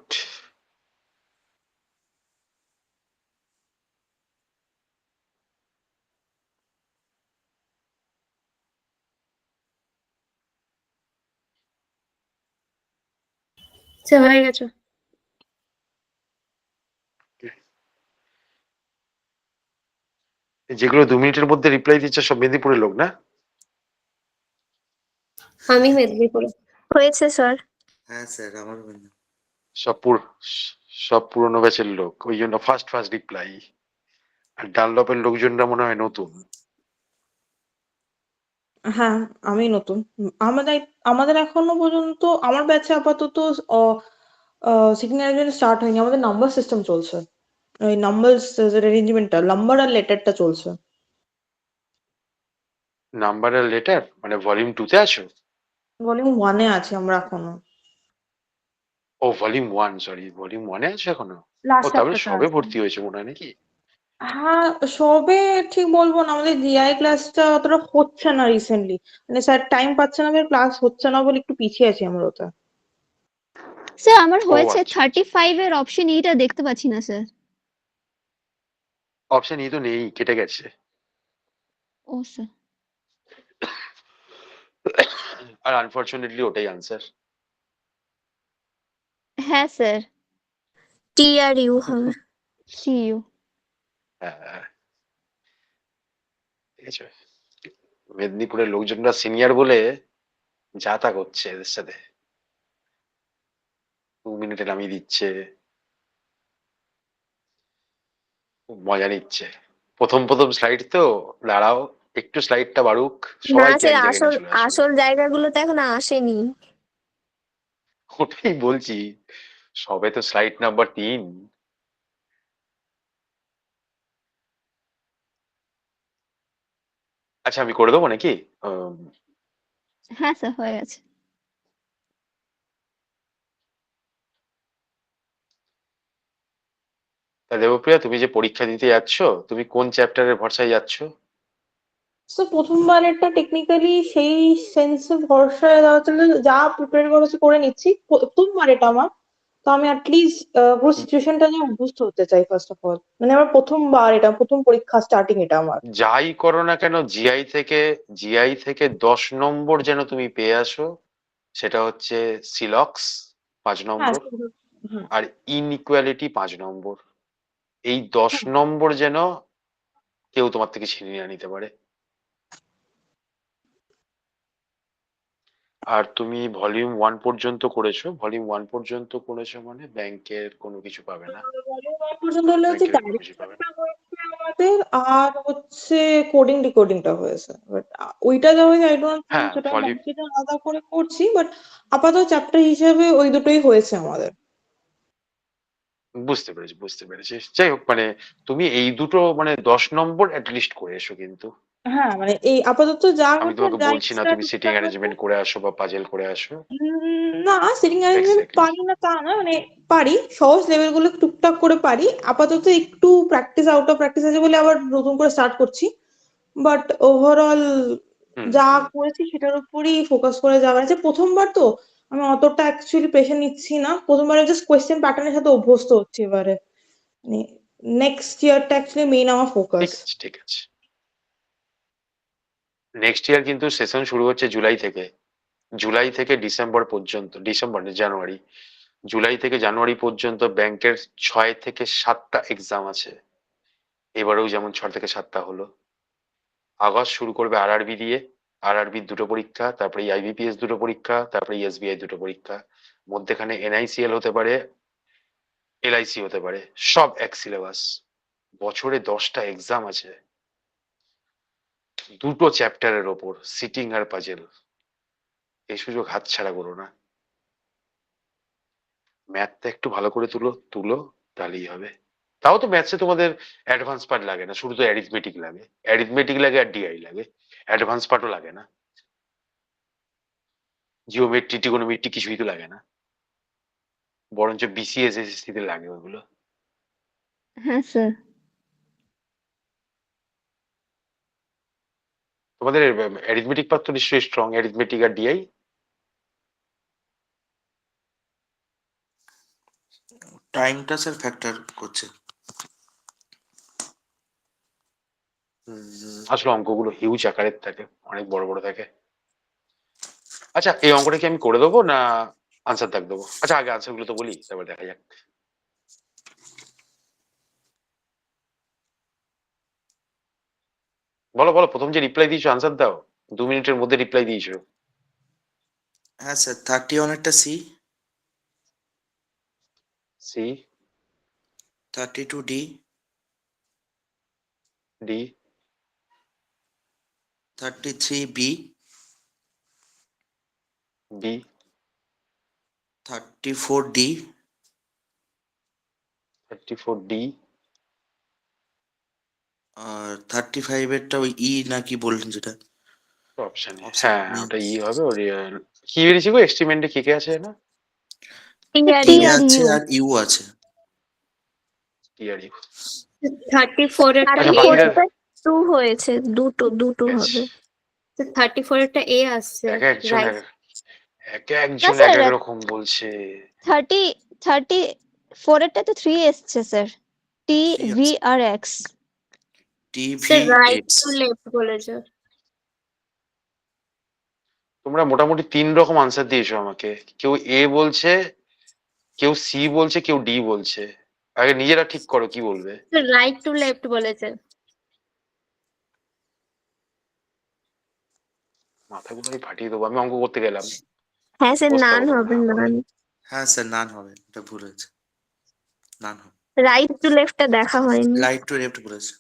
স্যার হয়ে গেছে। যেগুলো 2 মিনিটের মধ্যে রিপ্লাই দিচ্ছে সব মেদিনীপুরের লোক না? আমি মেদিনীপুরে। হয়েছে স্যার। হ্যাঁ স্যার আমার সব সব পুরোনো ব্যাচের লোক, ওই জন্য ফার্স্ট রিপ্লাই। আর ডানলপের লোকজনরা মনে হয় নতুন। হ্যাঁ আমি নতুন। আমাদের আমাদের এখনো পর্যন্ত আমার ব্যাচে আপাতত সিগন্যাল স্টার্ট হয়নি, আমাদের নাম্বার সিস্টেম চলছে। ওই নাম্বার অ্যারেঞ্জমেন্টটা, নাম্বার আর লেটারটা চলছে। নাম্বার আর লেটার মানে ভলিউম 2-তে আছো? ভলিউম 1-এ আছি আমরা এখনো। ও ভলিউম 1, সরি, ভলিউম 1-এ আছো এখনো? ও লাস্ট তাহলে চ্যাপ্টারটা সবে আছে। ভর্তি হয়েছে মনে হয় নাকি? হ্যাঁ সবে ঠিক বলবো না, আমাদের জিআই ক্লাসটা অতটা হচ্ছে না রিসেন্টলি, মানে স্যার টাইম পাচ্ছে না, আমাদের ক্লাস হচ্ছে না বলে একটু পিছিয়ে আছি আমরা ওটা। স্যার আমার ও হয়েছে আচ্ছা। 35 এর অপশন ইটা দেখতে পাচ্ছি না স্যার। অপশন ই তো নেই, কেটে গেছে। ও স্যার। আর আনফরচুনেটলি ওটাই আনসার। হ্যাঁ স্যার। TRU হবে। C U. হ্যাঁ, ঠিক আছে। মেদিনীপুরের লোকজনরা সিনিয়র বলে যা তা করছে এদের সাথে। 2 মিনিটে নামিয়ে দিচ্ছে, খুব মজা নিচ্ছে। প্রথম স্লাইড তো, দাঁড়াও একটু স্লাইডটা বাড়ুক, না সবাইকে স্যার, এক জায়গায় আসল নিয়ে চলে আসবে। আসল জায়গাগুলোতে এখনো আসেনি। ওটাই বলছি, সবে তো স্লাইড নাম্বার 3। আচ্ছা, আমি করে দেবো নাকি? আম, হ্যাঁ স্যার হয়ে গেছে। তা দেবপ্রিয়া, তুমি যে পরীক্ষা দিতে যাচ্ছ, তুমি কোন চ্যাপ্টারের ভরসায় যাচ্ছ? তো প্রথমবারেরটা টেকনিক্যালি সেই সেন্সে ভরসা দেওয়া চলে, যা প্রিপেয়ার করেছি করে নিচ্ছি। প্রথমবার এটা আমার, তো আমি অ্যাটলিস্ট পুরো সিচুয়েশনটা নিয়ে অভ্যস্ত হতে চাই ফার্স্ট অফ অল। মানে আমার প্রথমবার, এটা প্রথম পরীক্ষা স্টার্টিং এটা আমার। যাই করো না কেন, জিআই থেকে 10 নম্বর যেন তুমি পেয়ে আসো। সেটা হচ্ছে সিলক্স 5 নম্বর, হ্যাঁ। আর ইনইকুয়ালিটি 5 নম্বর। এই 10 নম্বর যেন কেউ তোমার থেকে ছিনিয়ে না নিতে পারে। আর তুমি ভলিউম 1 পর্যন্ত করেছো মানে ব্যাংকের কোনো কিছু পাবে না, ভলিউম 1 পর্যন্ত হলে হচ্ছে ব্যাংকের কোনো কিছু পাবে না। ডাইরেক্টরটা হয়েছে আমাদের, আর হচ্ছে কোডিং ডিকোডিংটা হয়েছে। বাট ওইটা যা হয়েছে আই ডোন্ট থিঙ্ক হ্যাঁ, সেটা ব্যাংকের আলাদা করে করছি, বাট আপাতত চ্যাপ্টার হিসেবে ওই দুটোই হয়েছে আমাদের। বুঝতে পেরেছি। যাই হোক, মানে তুমি এই দুটো মানে 10 নম্বর লিস্ট করে এসো কিন্তু। হ্যাঁ, মানে এই আপাতত যা আমি হচ্ছে, তোমাকে যা বলছি না এক্সট্রা তুমি সিটিং টুকটাক আছে। অ্যারেঞ্জমেন্ট করে আসো বা পাজেল করে আসো। না, সিটিং অ্যারেঞ্জমেন্ট এক্স্যাক্টলি। পারি না তা না, মানে পারি, সহজ লেভেল গুলো টুকটাক করে পারি। আপাতত একটু প্র্যাকটিস, আউট অফ প্র্যাকটিস আছে বলে আবার নতুন করে স্টার্ট করছি। বাট ওভারঅল হুম যা হুম। করেছি সেটার উপরই ফোকাস করে যাওয়া আছে। প্রথমবার তো আমি অতটা অ্যাকচুয়ালি প্রেশার নিচ্ছি না, প্রথমবারে জাস্ট কোয়েশ্চেন প্যাটার্নের সাথে অভ্যস্ত হচ্ছে। এবারে নেক্সট ইয়ারটা অ্যাকচুয়ালি মেইন আমার ফোকাস। ঠিক আছে। নেক্সট ইয়ার কিন্তু সেশন শুরু হচ্ছে জুলাই থেকে জানুয়ারি। জুলাই থেকে জানুয়ারি পর্যন্ত ব্যাংকের 6 থেকে 7টা এক্সাম আছে। এবারেও যেমন 6 থেকে 7টা হলো। আগস্ট শুরু করবে আরআরবি দিয়ে, আরআরবি 2টো পরীক্ষা, তারপরে আইবিপিএস 2টো পরীক্ষা, তারপরে এসবিআই 2টো পরীক্ষা। মধ্যেখানে এনআইসিএল হতে পারে, এলআইসি হতে পারে, সব এক সিলেবাস। বছরে 10টা এক্সাম আছে, 2টো চ্যাপ্টারের ওপর, সিটিং আর পাজেল। এই সুযোগ হাতছাড়া করো না। ম্যাথটা একটু ভালো করে তুলো, তাহলেই হবে। তাও তো ম্যাথসে তোমাদের অ্যাডভান্স পার্ট লাগে না, শুধু তো অ্যারিথমেটিক লাগে আর ডিআই লাগে, অ্যাডভান্স পার্টও লাগে না, জিওমেট্রি ট্রিগোনোমেট্রি কিছুই তো লাগে না, বরঞ্চ বিসিএস এসএসসি তে লাগে ওগুলো। হ্যাঁ স্যার। তোমাদের অ্যারিথমেটিক পার্ট তো নিশ্চয়ই স্ট্রং, অ্যারিথমেটিক আর ডিআই। টাইমটা স্যার ফ্যাক্টর করছে। আসলে অঙ্কগুলো হিউজ আকারের থাকে, অনেক বড় বড় থাকে। আচ্ছা, এই অঙ্কটা কি আমি করে দেবো না আনসার দাগ দেবো? আচ্ছা, আগে আনসার গুলো তো বলি, তারপর দেখা যাক। বলো, প্রথম যে রিপ্লাই দিয়েছো আনসার দাও, 2 মিনিটের মধ্যে রিপ্লাই দিয়েছো। হ্যাঁ স্যার, 31 একটা C, C, 32 D, D, 33 B, B, 34 D, 34 D, আর 35 এরটা ওই ই নাকি বললেন যেটা অপশন। অপশন। হ্যাঁ, ওটা ই হবে। ওর কি বেরিয়েছে গো, এক্সট্রিমেন্টে কি কে আছে না? টি টি আর আছে ইউ। আর ইউ আছে। টি আর ইউ। 34 এরটা আচ্ছা, এ, বাকিটা 34 হয়েছে, দুটো ঠিক আছে। হবে। 34 এরটা এ আসছে, এক একজন রাইট? একজন স্যার, এক এক রকম বলছে। 34 এরটা তো 3 এসছে স্যার। টি Three ভি আছে। আর X. T V sir right X. To left বলেছে। তোমরা মোটামুটি 3 রকম আনসার দিয়েছো আমাকে। কেউ এ বলছে, কেউ সি বলছে, কেউ ডি বলছে। আগে নিজেরা ঠিক করো কি বলবে। স্যার রাইট টু লেফট বলেছে। মাথাগুলো আমি ফাটিয়ে দেবো, আমি অঙ্ক করতে গেলাম। হ্যাঁ স্যার, অবস্থা নান হলো হবে, না। নান। হ্যাঁ স্যার, নান হবে, এটা ভুল হয়েছে, নান হবে। রাইট টু লেফটটা দেখা হয়নি। লাইট টু লেফট বলেছে,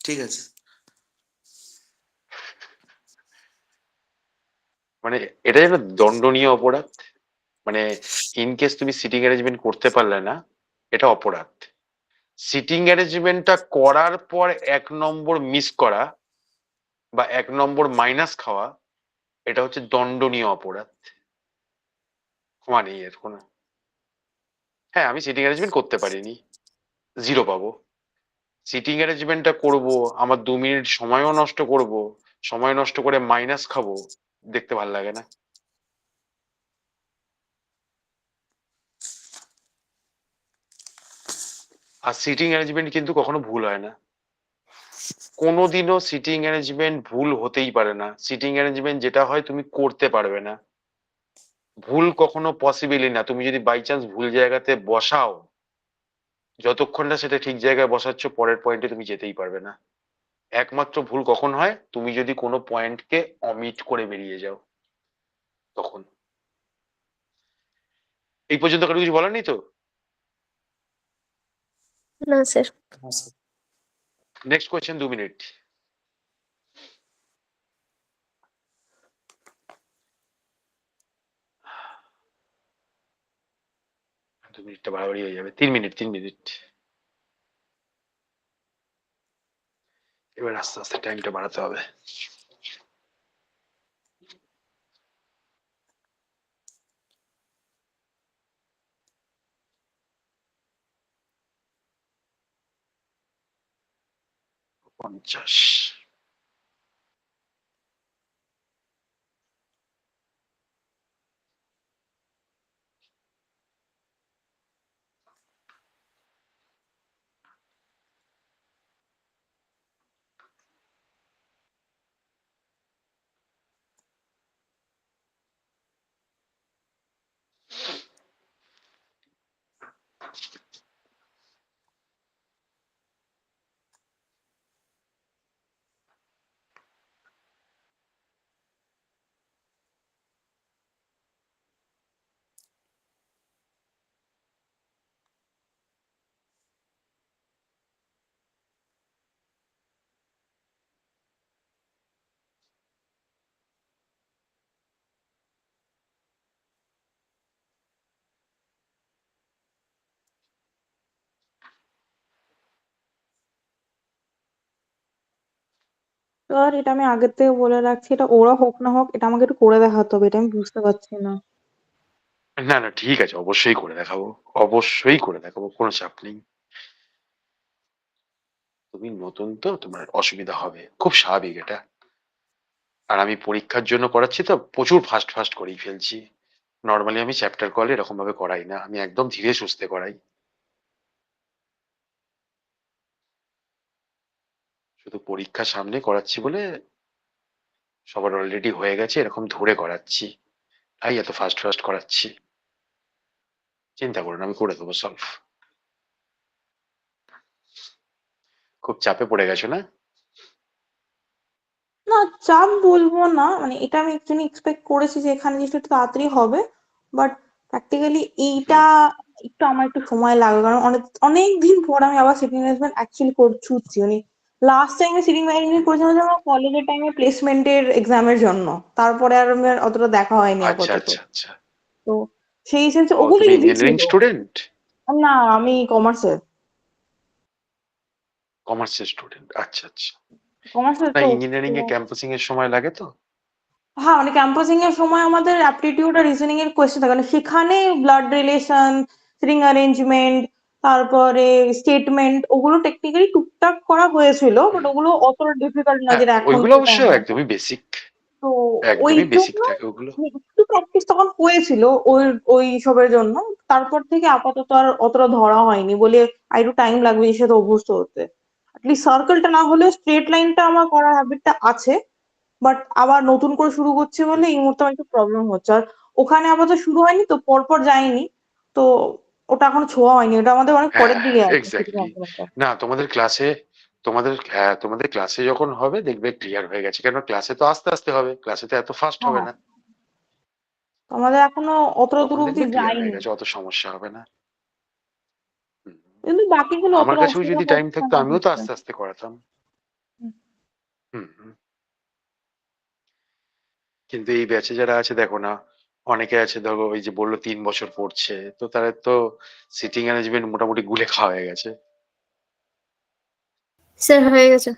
ঠিক আছে। মানে এটা যেন দণ্ডনীয় অপরাধ। মানে ইনকেস তুমি সিটিং অ্যারেঞ্জমেন্ট করতে পারলে না, এটা অপরাধ। সিটিং অ্যারেঞ্জমেন্টটা করার পর 1 নম্বর মিস করা বা 1 নম্বর মাইনাস খাওয়া, এটা হচ্ছে দণ্ডনীয় অপরাধ। ক্ষমা নেই এর কোনো। হ্যাঁ, আমি সিটিং অ্যারেঞ্জমেন্ট করতে পারিনি, 0 পাবো। সিটিং অ্যারেঞ্জমেন্টটা করব, আমার 2 মিনিট সময়ও নষ্ট করব, সময় নষ্ট করে মাইনাস খাবো, দেখতে ভাল লাগে না। আর সিটিং অ্যারেঞ্জমেন্ট কিন্তু কখনো ভুল হয় না, কোনোদিনও সিটিং অ্যারেঞ্জমেন্ট ভুল হতেই পারে না। সিটিং অ্যারেঞ্জমেন্ট যেটা হয় তুমি করতে পারবে না, ভুল কখনো পসিবলই না। তুমি যদি বাই চান্স ভুল জায়গাতে বসাও, যতক্ষণ না সেটা ঠিক জায়গায় বসাচ্ছ পরের পয়েন্টে তুমি যেতেই পারবে না। একমাত্র ভুল কখন হয়, তুমি যদি কোনো পয়েন্টকে অমিট করে বেরিয়ে যাও, তখন। এই পর্যন্ত কারো কিছু বলার নেই তো? না স্যার। Next question, 2 minute. দু মিনিটটা বাড়াবাড়ি হয়ে যাবে, 3 মিনিট, 3 মিনিট। এবার আস্তে আস্তে টাইমটা বাড়াতে হবে। পঞ্চাশ। স্যার এটা আমি আগের থেকে বলে রাখছি, এটা ওরা হোক না হোক এটা আমাকে একটু করে দেখাতে হবে, এটা আমি বুঝতে পারছি না। না না, ঠিক আছে, অবশ্যই করে দেখাবো, অবশ্যই করে দেখাবো, কোনো চাপ নেই। তুমি নতুন তো, তোমার অসুবিধা হবে, খুব স্বাভাবিক এটা। আর আমি পরীক্ষার জন্য করাচ্ছি তো, প্রচুর ফাস্ট ফাস্ট করেই ফেলছি। নর্মালি আমি চ্যাপ্টার কলে এরকম ভাবে করাই না, আমি একদম ধীরে সুস্থে করাই। শুধু পরীক্ষা সামনে করাচ্ছি বলে সবার অলরেডি হয়ে গেছে এরকম ধরে করাচ্ছি, তাই এত ফাস্ট ফাস্ট করাচ্ছি। চিন্তা করো না, আমি করে দেবো সলভ। খুব চাপে পড়ে গেছো না? না, চাপ বলবো না, মানে এটা আমি একচুয়ালি এক্সপেক্ট করেছি যে এখানে যেটা একটু তাড়াতাড়ি হবে, বাট প্র্যাকটিক্যালি এইটা একটু আমার একটু সময় লাগবে, কারণ অনেক অনেক দিন পর আমি আবার সিটিং ম্যানেজমেন্ট অ্যাকচুয়ালি ছুটছি। মানে লাস্ট টাইমে সিটিং ম্যানেজমেন্ট করেছিলাম যে আমার কলেজের টাইমে প্লেসমেন্টের এক্সামের জন্য, তারপরে আর আমার অতটা দেখা হয়নি আচ্ছা আপাতত। আচ্ছা আচ্ছা। তো সেই সেন্সে ও, ওগুলো তুমি ইজি ইঞ্জিনিয়ারিং ছিল। স্টুডেন্ট? না, আমি কমার্সের। কমার্সের স্টুডেন্ট, আচ্ছা আচ্ছা। কমার্সের না, তো ইঞ্জিনিয়ারিং এ ক্যাম্পাসিং এর সময় লাগে তো। হ্যাঁ, মানে ক্যাম্পাসিং এর সময় আমাদের অ্যাপটিটিউড আর রিজনিং এর কোয়েশ্চেন থাকে, মানে সেখানে ব্লাড রিলেশন, সিটিং অ্যারেঞ্জমেন্ট, তারপরে স্টেটমেন্ট, ওগুলো টেকনিক্যালি টুকটাক করা হয়েছিল, বাট হুম। ওগুলো অতটা ডিফিকাল্ট না হ্যাঁ, যেটা এখন ওইগুলো যেটা অবশ্য আমরা একদমই পাই। বেসিক, তো ওই একদমই বেসিক জন্য থাকে ওগুলো। একটু প্র্যাকটিস তখন হয়েছিল ওই ওই সবের জন্য। তারপর থেকে আপাতত আর অতটা ধরা হয়নি বলে আর একটু টাইম লাগবে এর সাথে অভ্যস্ত হতে। অ্যাটলিস্ট সার্কেলটা না হলে স্ট্রেট লাইনটা আমার করার হ্যাবিটটা আছে, বাট আবার নতুন করে শুরু করছে বলে এই মুহূর্তে আমার একটু প্রবলেম হচ্ছে। আর ওখানে আপাতত শুরু হয়নি তো, পরপর যায়নি তো, ওটা এখনো ছোঁয়া হয়নি, ওটা আমাদের অনেক পরের হ্যাঁ, দিকে আছে সিটি এক্স্যাক্টলি। কমপ্লিটটা। না, তোমাদের ক্লাসে, তোমাদের ক্লাসে যখন হবে দেখবে ক্লিয়ার হয়ে গেছে, কেন ক্লাসে তো আস্তে আস্তে হবে, ক্লাসে তো এত ফাস্ট হবে হ্যাঁ, না। তো আমাদের এখনো অতটা দূর তখন অব্দি দেখবে ক্লিয়ার হয়ে যায়নি, গেছে, অত সমস্যা হবে না। হুম। কিন্তু বাকিগুলো আমার অতটা কাছেও অসুবিধা যদি টাইম হচ্ছে থাকতো না আমিও তো বুঝতে। আস্তে আস্তে করাতাম। হুম হুম। কিন্তু এই ব্যাচে যারা আছে দেখো না, অনেকে আছে ধরো ওই যে বললো 3 বছর পড়ছে, তো তারা তো সিটিং অ্যারেঞ্জমেন্ট মোটামুটি গুলে খাওয়া হয়ে গেছে। স্যার হয়ে গেছে।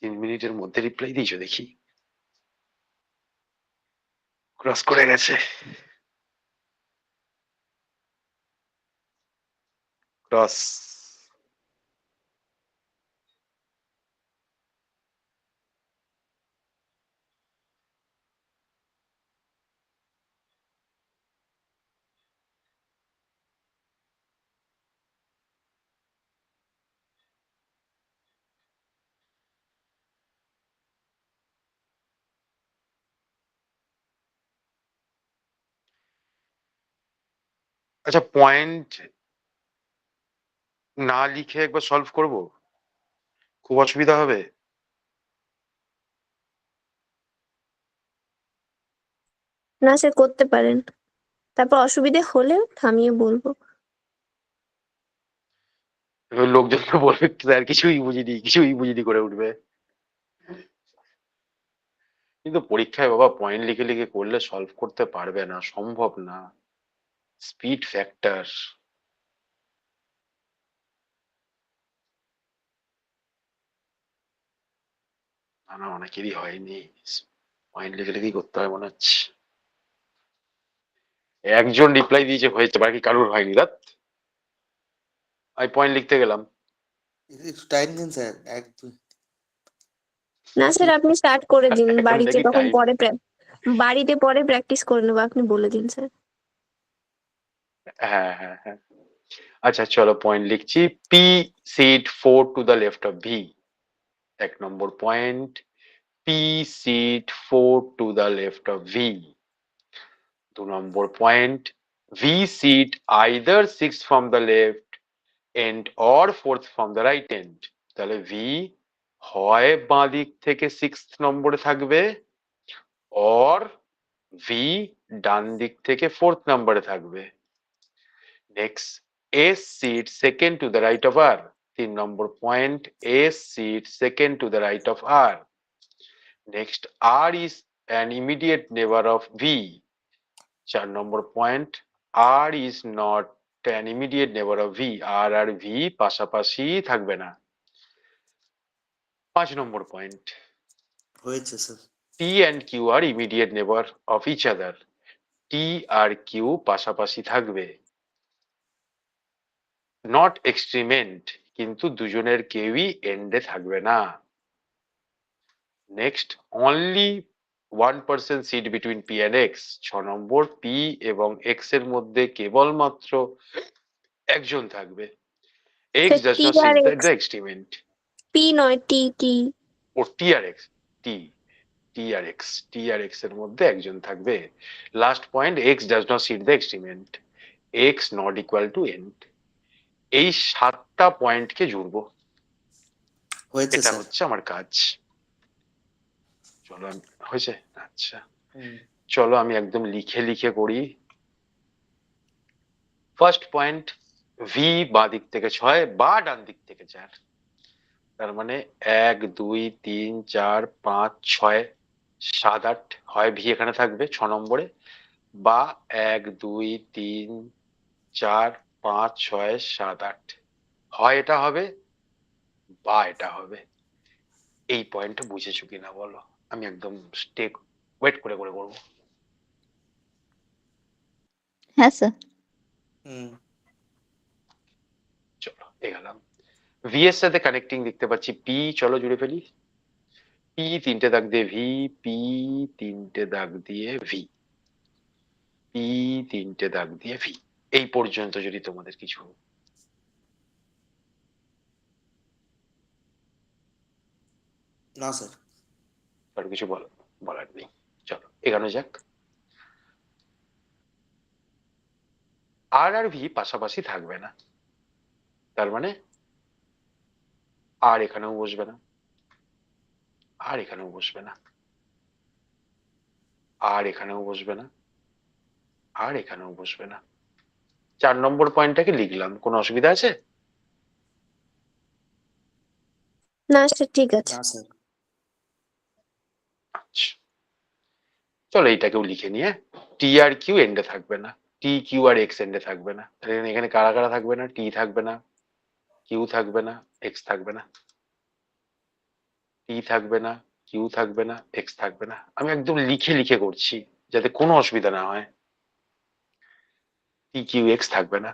3 মিনিটের মধ্যে রিপ্লাই দিয়েছো দেখি, ক্রস করে গেছে। টস। আচ্ছা, পয়েন্ট না লিখে একবার সলভ করব, খুব অসুবিধা হবে? না স্যার, করতে পারেন, তারপর অসুবিধে হলেও থামিয়ে বলবো। এবার লোকজন তো বলবে স্যার কিছুই বুঝিনি, কিছুই বুঝিনি করে উঠবে। কিন্তু পরীক্ষায় বাবা পয়েন্ট লিখে লিখে করলে সলভ করতে পারবে না, সম্ভব না। Speed factor. না, অনেকেরই হয়নি, পয়েন্ট লিখে লিখেই করতে হয় মনে হচ্ছে। একজন রিপ্লাই দিয়েছে হয়েছে, বাকি কারোর হয়নি। রাত আমি পয়েন্ট লিখতে গেলাম। একটু টাইম দিন স্যার, 1 2। না স্যার, আপনি স্টার্ট করে দিন, এখন বাড়িতে দেখি তখন টাইম। বাড়িতে পরে প্র্যাকটিস করে নেবো, আপনি বলে দিন স্যার। হ্যাঁ হ্যাঁ হ্যাঁ, আচ্ছা চলো পয়েন্ট লিখছি। P sit 4 to the left of V, 1 number point. P sit 4 to the left of V, 2 number point. V sit either 6 from the left end or 4th from the right end. তাহলে V হয় বাঁ দিক থেকে 6th নম্বরে থাকবে, or V ডান দিক থেকে 4th নম্বরে থাকবে। Next, S sit second to the right of R, 3 নম্বর point. S sit second to the right of R. Next, R is an immediate neighbour of V, 4 নম্বর point. R is not an immediate neighbour of V, R আর V পাশাপাশি থাকবে না। 5 নম্বর point. হয়েছে sir. T and Q are immediate neighbour of each other, T আর Q পাশাপাশি থাকবে। নট এক্সট্রিমেন্ট, কিন্তু দুজনের কেউই এন্ডে থাকবে না। Next, only 1% sit between P and X, 6 নম্বর। পি এবং এক্স এর মধ্যে কেবলমাত্র একজন থাকবে। X does T not R sit X, the extreme end. P নয়, টি টি। ও টি আর এক্স, টি টি আর এক্স, টি আর এক্স এর মধ্যে একজন থাকবে। Last point, X does not sit the extreme end, X not equal to end. এই 7টা পয়েন্টকে জুড়বো, হয়েছে এটা স্যার। হচ্ছে আমার কাজ। চলো হয়েছে, আচ্ছা হুম। চলো আমি একদম লিখে লিখে করি। ফার্স্ট পয়েন্ট, ভি বাঁ দিক থেকে 6 বা ডান দিক থেকে 4, তার মানে 1 2 3 4 5 6 7 8, হয় ভি এখানে থাকবে 6 নম্বরে, বা 1 2 3 4 5 6 7 8, হয় এটা হবে বা এটা হবে। এই পয়েন্টটা বুঝেছো কিনা বলো, আমি একদম স্টেক ওয়েট করে করে করবো। হ্যাঁ স্যার। হুম। চলো এগালাম। ভি এর সাথে কানেক্টিং দেখতে পাচ্ছি পি, চলো জুড়ে ফেলি। পি 3টে দাগ দিয়ে ভি, পি 3টে দাগ দিয়ে ভি, পি 3টে দাগ দিয়ে ভি। এই পর্যন্ত যদি তোমাদের কিছু না স্যার। কারো কিছু বলার নেই, চলো এগানো যাক। আর আর ভি পাশাপাশি থাকবে না, তার মানে আর এখানেও বসবে না, আর এখানেও বসবে না, আর এখানেও বসবে না, আর এখানেও বসবে না। 4 নম্বর পয়েন্টটাকে লিখলাম, কোনো অসুবিধা আছে? না স্যার, ঠিক আছে। না স্যার। আচ্ছা চলো এইটাকেও লিখে নিয়ে, টি আর কিউ এন্ডে থাকবে না, টি কিউ আর এক্স এন্ডে থাকবে না। তাহলে এখানে কারা কারা থাকবে না? টি থাকবে না, কিউ থাকবে না, এক্স থাকবে না। টি থাকবে না, কিউ থাকবে না, এক্স থাকবে না। আমি একদম লিখে লিখে করছি যাতে কোনো অসুবিধা না হয়। টি কিউ এক্স থাকবে না।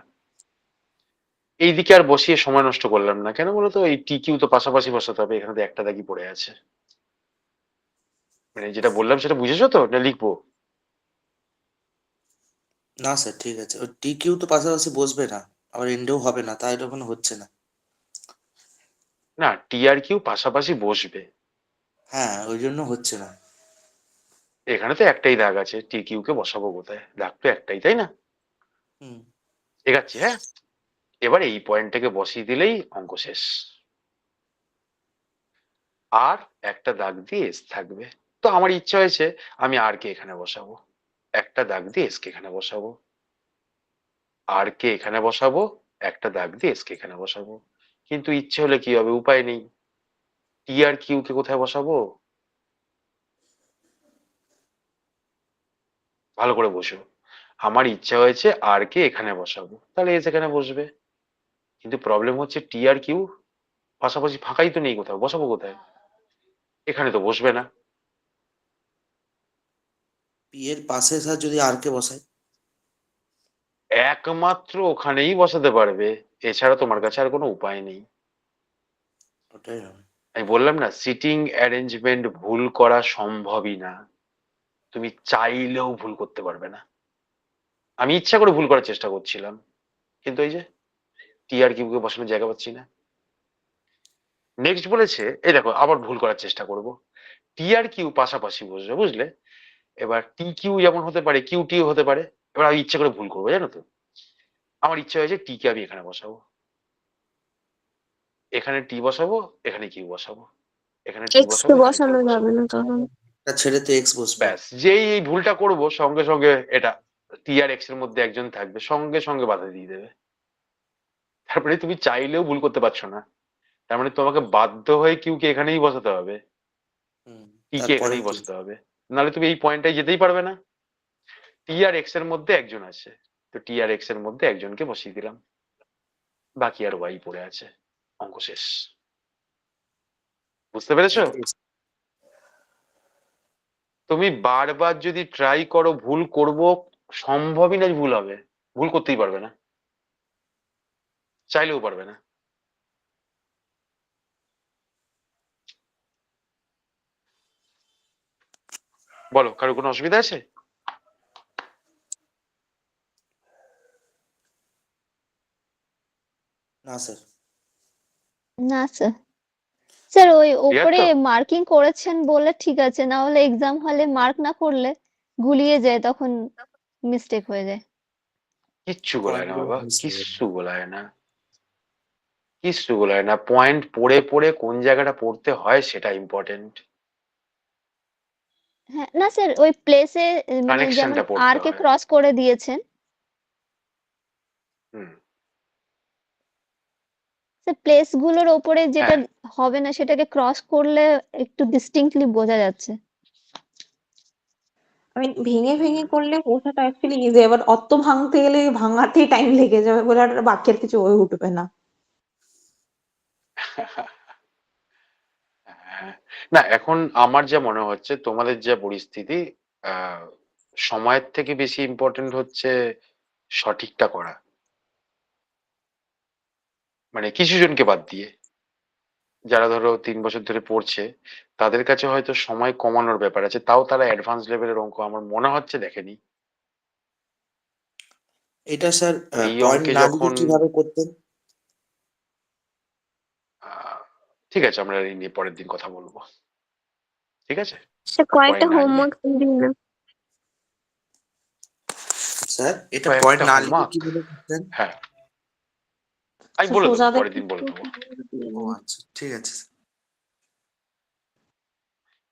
এইদিকে আর বসিয়ে সময় নষ্ট করলাম না, কেন বলতো? এই টি কিউ তো পাশাপাশি বসাতে হবে, এখানে তো একটা দাগই পড়ে আছে। মানে যেটা বললাম সেটা বুঝেছো তো, না লিখবো? না স্যার, ঠিক আছে, ওই টি কিউ তো পাশাপাশি বসবে না, আবার এন্ডেও হবে না, তাই ওখানে হচ্ছে না। না, টি আর কিউ পাশাপাশি বসবে। হ্যাঁ, ওই জন্য হচ্ছে না। এখানে তো একটাই দাগ আছে, টি কিউ কে বসাবো কোথায়? দাগ তো একটাই, তাই না? হুম। এগাচ্ছি, হ্যাঁ। এবার এই পয়েন্টটাকে বসিয়ে দিলেই অঙ্ক শেষ। আর একটা দাগ দিয়ে এস থাকবে। তো আমার ইচ্ছা হয়েছে আমি আর কে এখানে বসাবো, একটা দাগ দিয়ে এস কে এখানে বসাবো, আর কে এখানে বসাবো, একটা দাগ দিয়ে এস কে এখানে বসাবো। কিন্তু ইচ্ছে হলে কি হবে, উপায় নেই। টি আর কিউ কে কোথায় বসাবো? ভালো করে বসো। আমার ইচ্ছা হয়েছে আর কে এখানে বসাবো, তাহলে এস এখানে বসবে। কিন্তু প্রবলেম হচ্ছে টি আর কিউ পাশাপাশি ফাঁকাই তো নেই, কোথাও বসাবো কোথায়? এখানে তো বসবে না। পি এর পাশে স্যার যদি আর কে বসাই? একমাত্র ওখানেই বসাতে পারবে, এছাড়া তোমার কাছে আর কোনো উপায় নেই। ওটাই হবে। আমি বললাম না, সিটিং অ্যারেঞ্জমেন্ট ভুল করা সম্ভবই না, তুমি চাইলেও ভুল করতে পারবে না। আমি ইচ্ছা করে ভুল করার চেষ্টা করছিলাম, কিন্তু এই যে টি আর কিউ কে বসানোর জায়গা পাচ্ছি না। নেক্সট বলেছে, এই দেখো আবার ভুল করার চেষ্টা করব। টি আর কিউ পাশাপাশি বসবে, বুঝলে? এবার টি কিউ যেমন হতে পারে, কিউ টিও হতে পারে। এবার আমি ইচ্ছা করে ভুল করবো, জানো তো? আমার ইচ্ছা হয়েছে টি কে আমি এখানে বসাবো, এখানে টি বসাবো, এখানে কিউ বসাবো, এখানে টি এক্স কে বসাবো, এখানে কিউ বসানো যাবে বসাবো। না তখন। এটা ছেড়ে তো এক্স বসবে। ব্যাস, যেই এই ভুলটা করব সঙ্গে সঙ্গে এটা টি আর এক্স এর মধ্যে একজন থাকবে, সঙ্গে সঙ্গে বাধা দিয়ে দেবে। তারপরে তুমি চাইলেও ভুল করতে পারছো না, তার মানে তোমাকে বাধ্য হয়ে কিউ কে এখানেই বসাতে হবে, হুম। টি কে তারপরে এখানেই কি? বসাতে হবে। নাহলে তুমি এই পয়েন্টটাই যেতেই পারবে না। টি আর এক্স এর মধ্যে একজন আছে, তো টি আর এক্স এর মধ্যে একজনকে বসিয়ে দিলাম, বাকি আর ওয়াই পড়ে আছে, অঙ্ক শেষ। বুঝতে পেরেছো? এটাই। তুমি বারবার যদি ট্রাই করো ভুল করব, সম্ভবই না যে ভুল হবে, ভুল করতেই পারবে না, চাইলেও পারবে না। বলো, কারো কোনো অসুবিধা আছে? না স্যার। না স্যার। স্যার ওই ক্লিয়ার ওপরে তো? মার্কিং করেছেন বলে ঠিক আছে, না হলে এক্সাম হলে মার্ক না করলে গুলিয়ে যায়, তখন মিস্টেক হয়ে যায়। কিচ্ছু গোলায় না পয়েন্টগুলো বাবা, মিস হয়ে গেল। কিচ্ছু গোলায় না, কিচ্ছু গোলায় না। পয়েন্ট পড়ে পড়ে কোন জায়গাটা পড়তে হয় সেটা ইম্পর্টেন্ট, হ্যাঁ, না স্যার ওই প্লেসে মানে যেমন কানেকশনটা আর পড়তে কে হয়। ক্রস করে দিয়েছেন, হুম। স্যার প্লেস গুলোর ওপরে যেটা হ্যাঁ, হবে না সেটাকে ক্রস করলে একটু ডিস্টিংক্টলি বোঝা যাচ্ছে। আমি ভেঙে ভেঙে করলে বোঝাটা অ্যাকচুয়ালি ইজি, এবার অত ভাঙতে গেলে ভাঙাতেই টাইম লেগে যাবে বলে আর বাক্যের কিছু হয়ে উঠবে না। হ্যাঁ। না, এখন আমার যা মনে হচ্ছে তোমাদের যা পরিস্থিতি, আহ সময়ের থেকে বেশি ইম্পর্টেন্ট হচ্ছে সঠিকটা করা, মানে কিছু জনকে বাদ দিয়ে। যারা ধরো 3 বছর ধরে পড়ছে, তাদের কাছে হয়তো সময় কমানোর ব্যাপার আছে, তাও তারা অ্যাডভান্স লেভেলের অঙ্ক আমার মনে হচ্ছে দেখেনি। এটা স্যার তো এই পয়েন্ট অঙ্কে না লিখে যখন কিভাবে করতেন? আহ, ঠিক আছে, আমরা এই নিয়ে পরের দিন কথা বলবো, ঠিক আছে? সে কয়েকটা পয়েন্ট না নিয়ে, হোমওয়ার্ক দিন না। স্যার এটা পয়েন্ট কয়েকটা না লিখে হোমওয়ার্ক। কিভাবে করতেন? হ্যাঁ, আমি স্যার বলে দেবো, সোজা পরের দেখে দিন বলে দেবো। ও আচ্ছা, ঠিক আছে স্যার।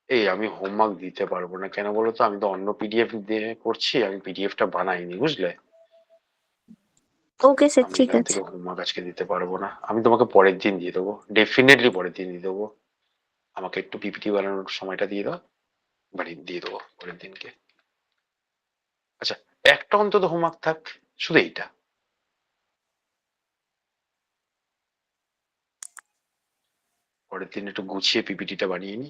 এই আমি হোমওয়ার্ক দিতে পারবো না, কেন বলো তো? আমি তো অন্য পিডিএফ দিয়ে করছি, আমি পিডিএফটা বানাইনি, বুঝলে? ওকে স্যার, আমি ঠিক এখান আছে। থেকে হোমওয়ার্ক আজকে দিতে পারবো না, আমি তোমাকে পরের দিন দিয়ে দেবো, ডেফিনেটলি পরের দিন দিয়ে দেবো। আমাকে একটু পিপিটি বানানোর সময়টা দিয়ে দাও, দিয়ে দেবো পরের দিনকে। আচ্ছা, একটা অন্তত হোমওয়ার্ক থাক, শুধু এইটা। পরের দিন একটু গুছিয়ে পিপিটিটা বানিয়ে নি,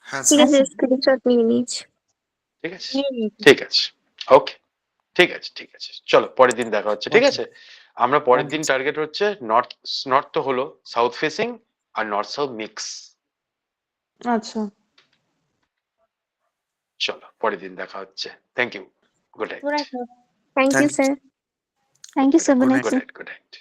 হ্যাঁ ঠিক স্যার। আছে, স্ক্রিনশট নিয়ে নিয়েছি। ঠিক আছে? নিয়ে নিয়েছি। ঠিক আছে, ওকে। ঠিক আছে, ঠিক আছে, চলো পরের দিন দেখা হচ্ছে, ঠিক Okay. আছে। আমরা পরের দিন Okay. টার্গেট হচ্ছে নর্থ, নর্থ তো হলো, সাউথ ফেসিং আর নর্থ সাউথ মিক্স। আচ্ছা। চলো পরের দিন দেখা হচ্ছে, thank you, good night, thank you Thank sir. Thank you sir, good Good night night. Good sir. Night, good night.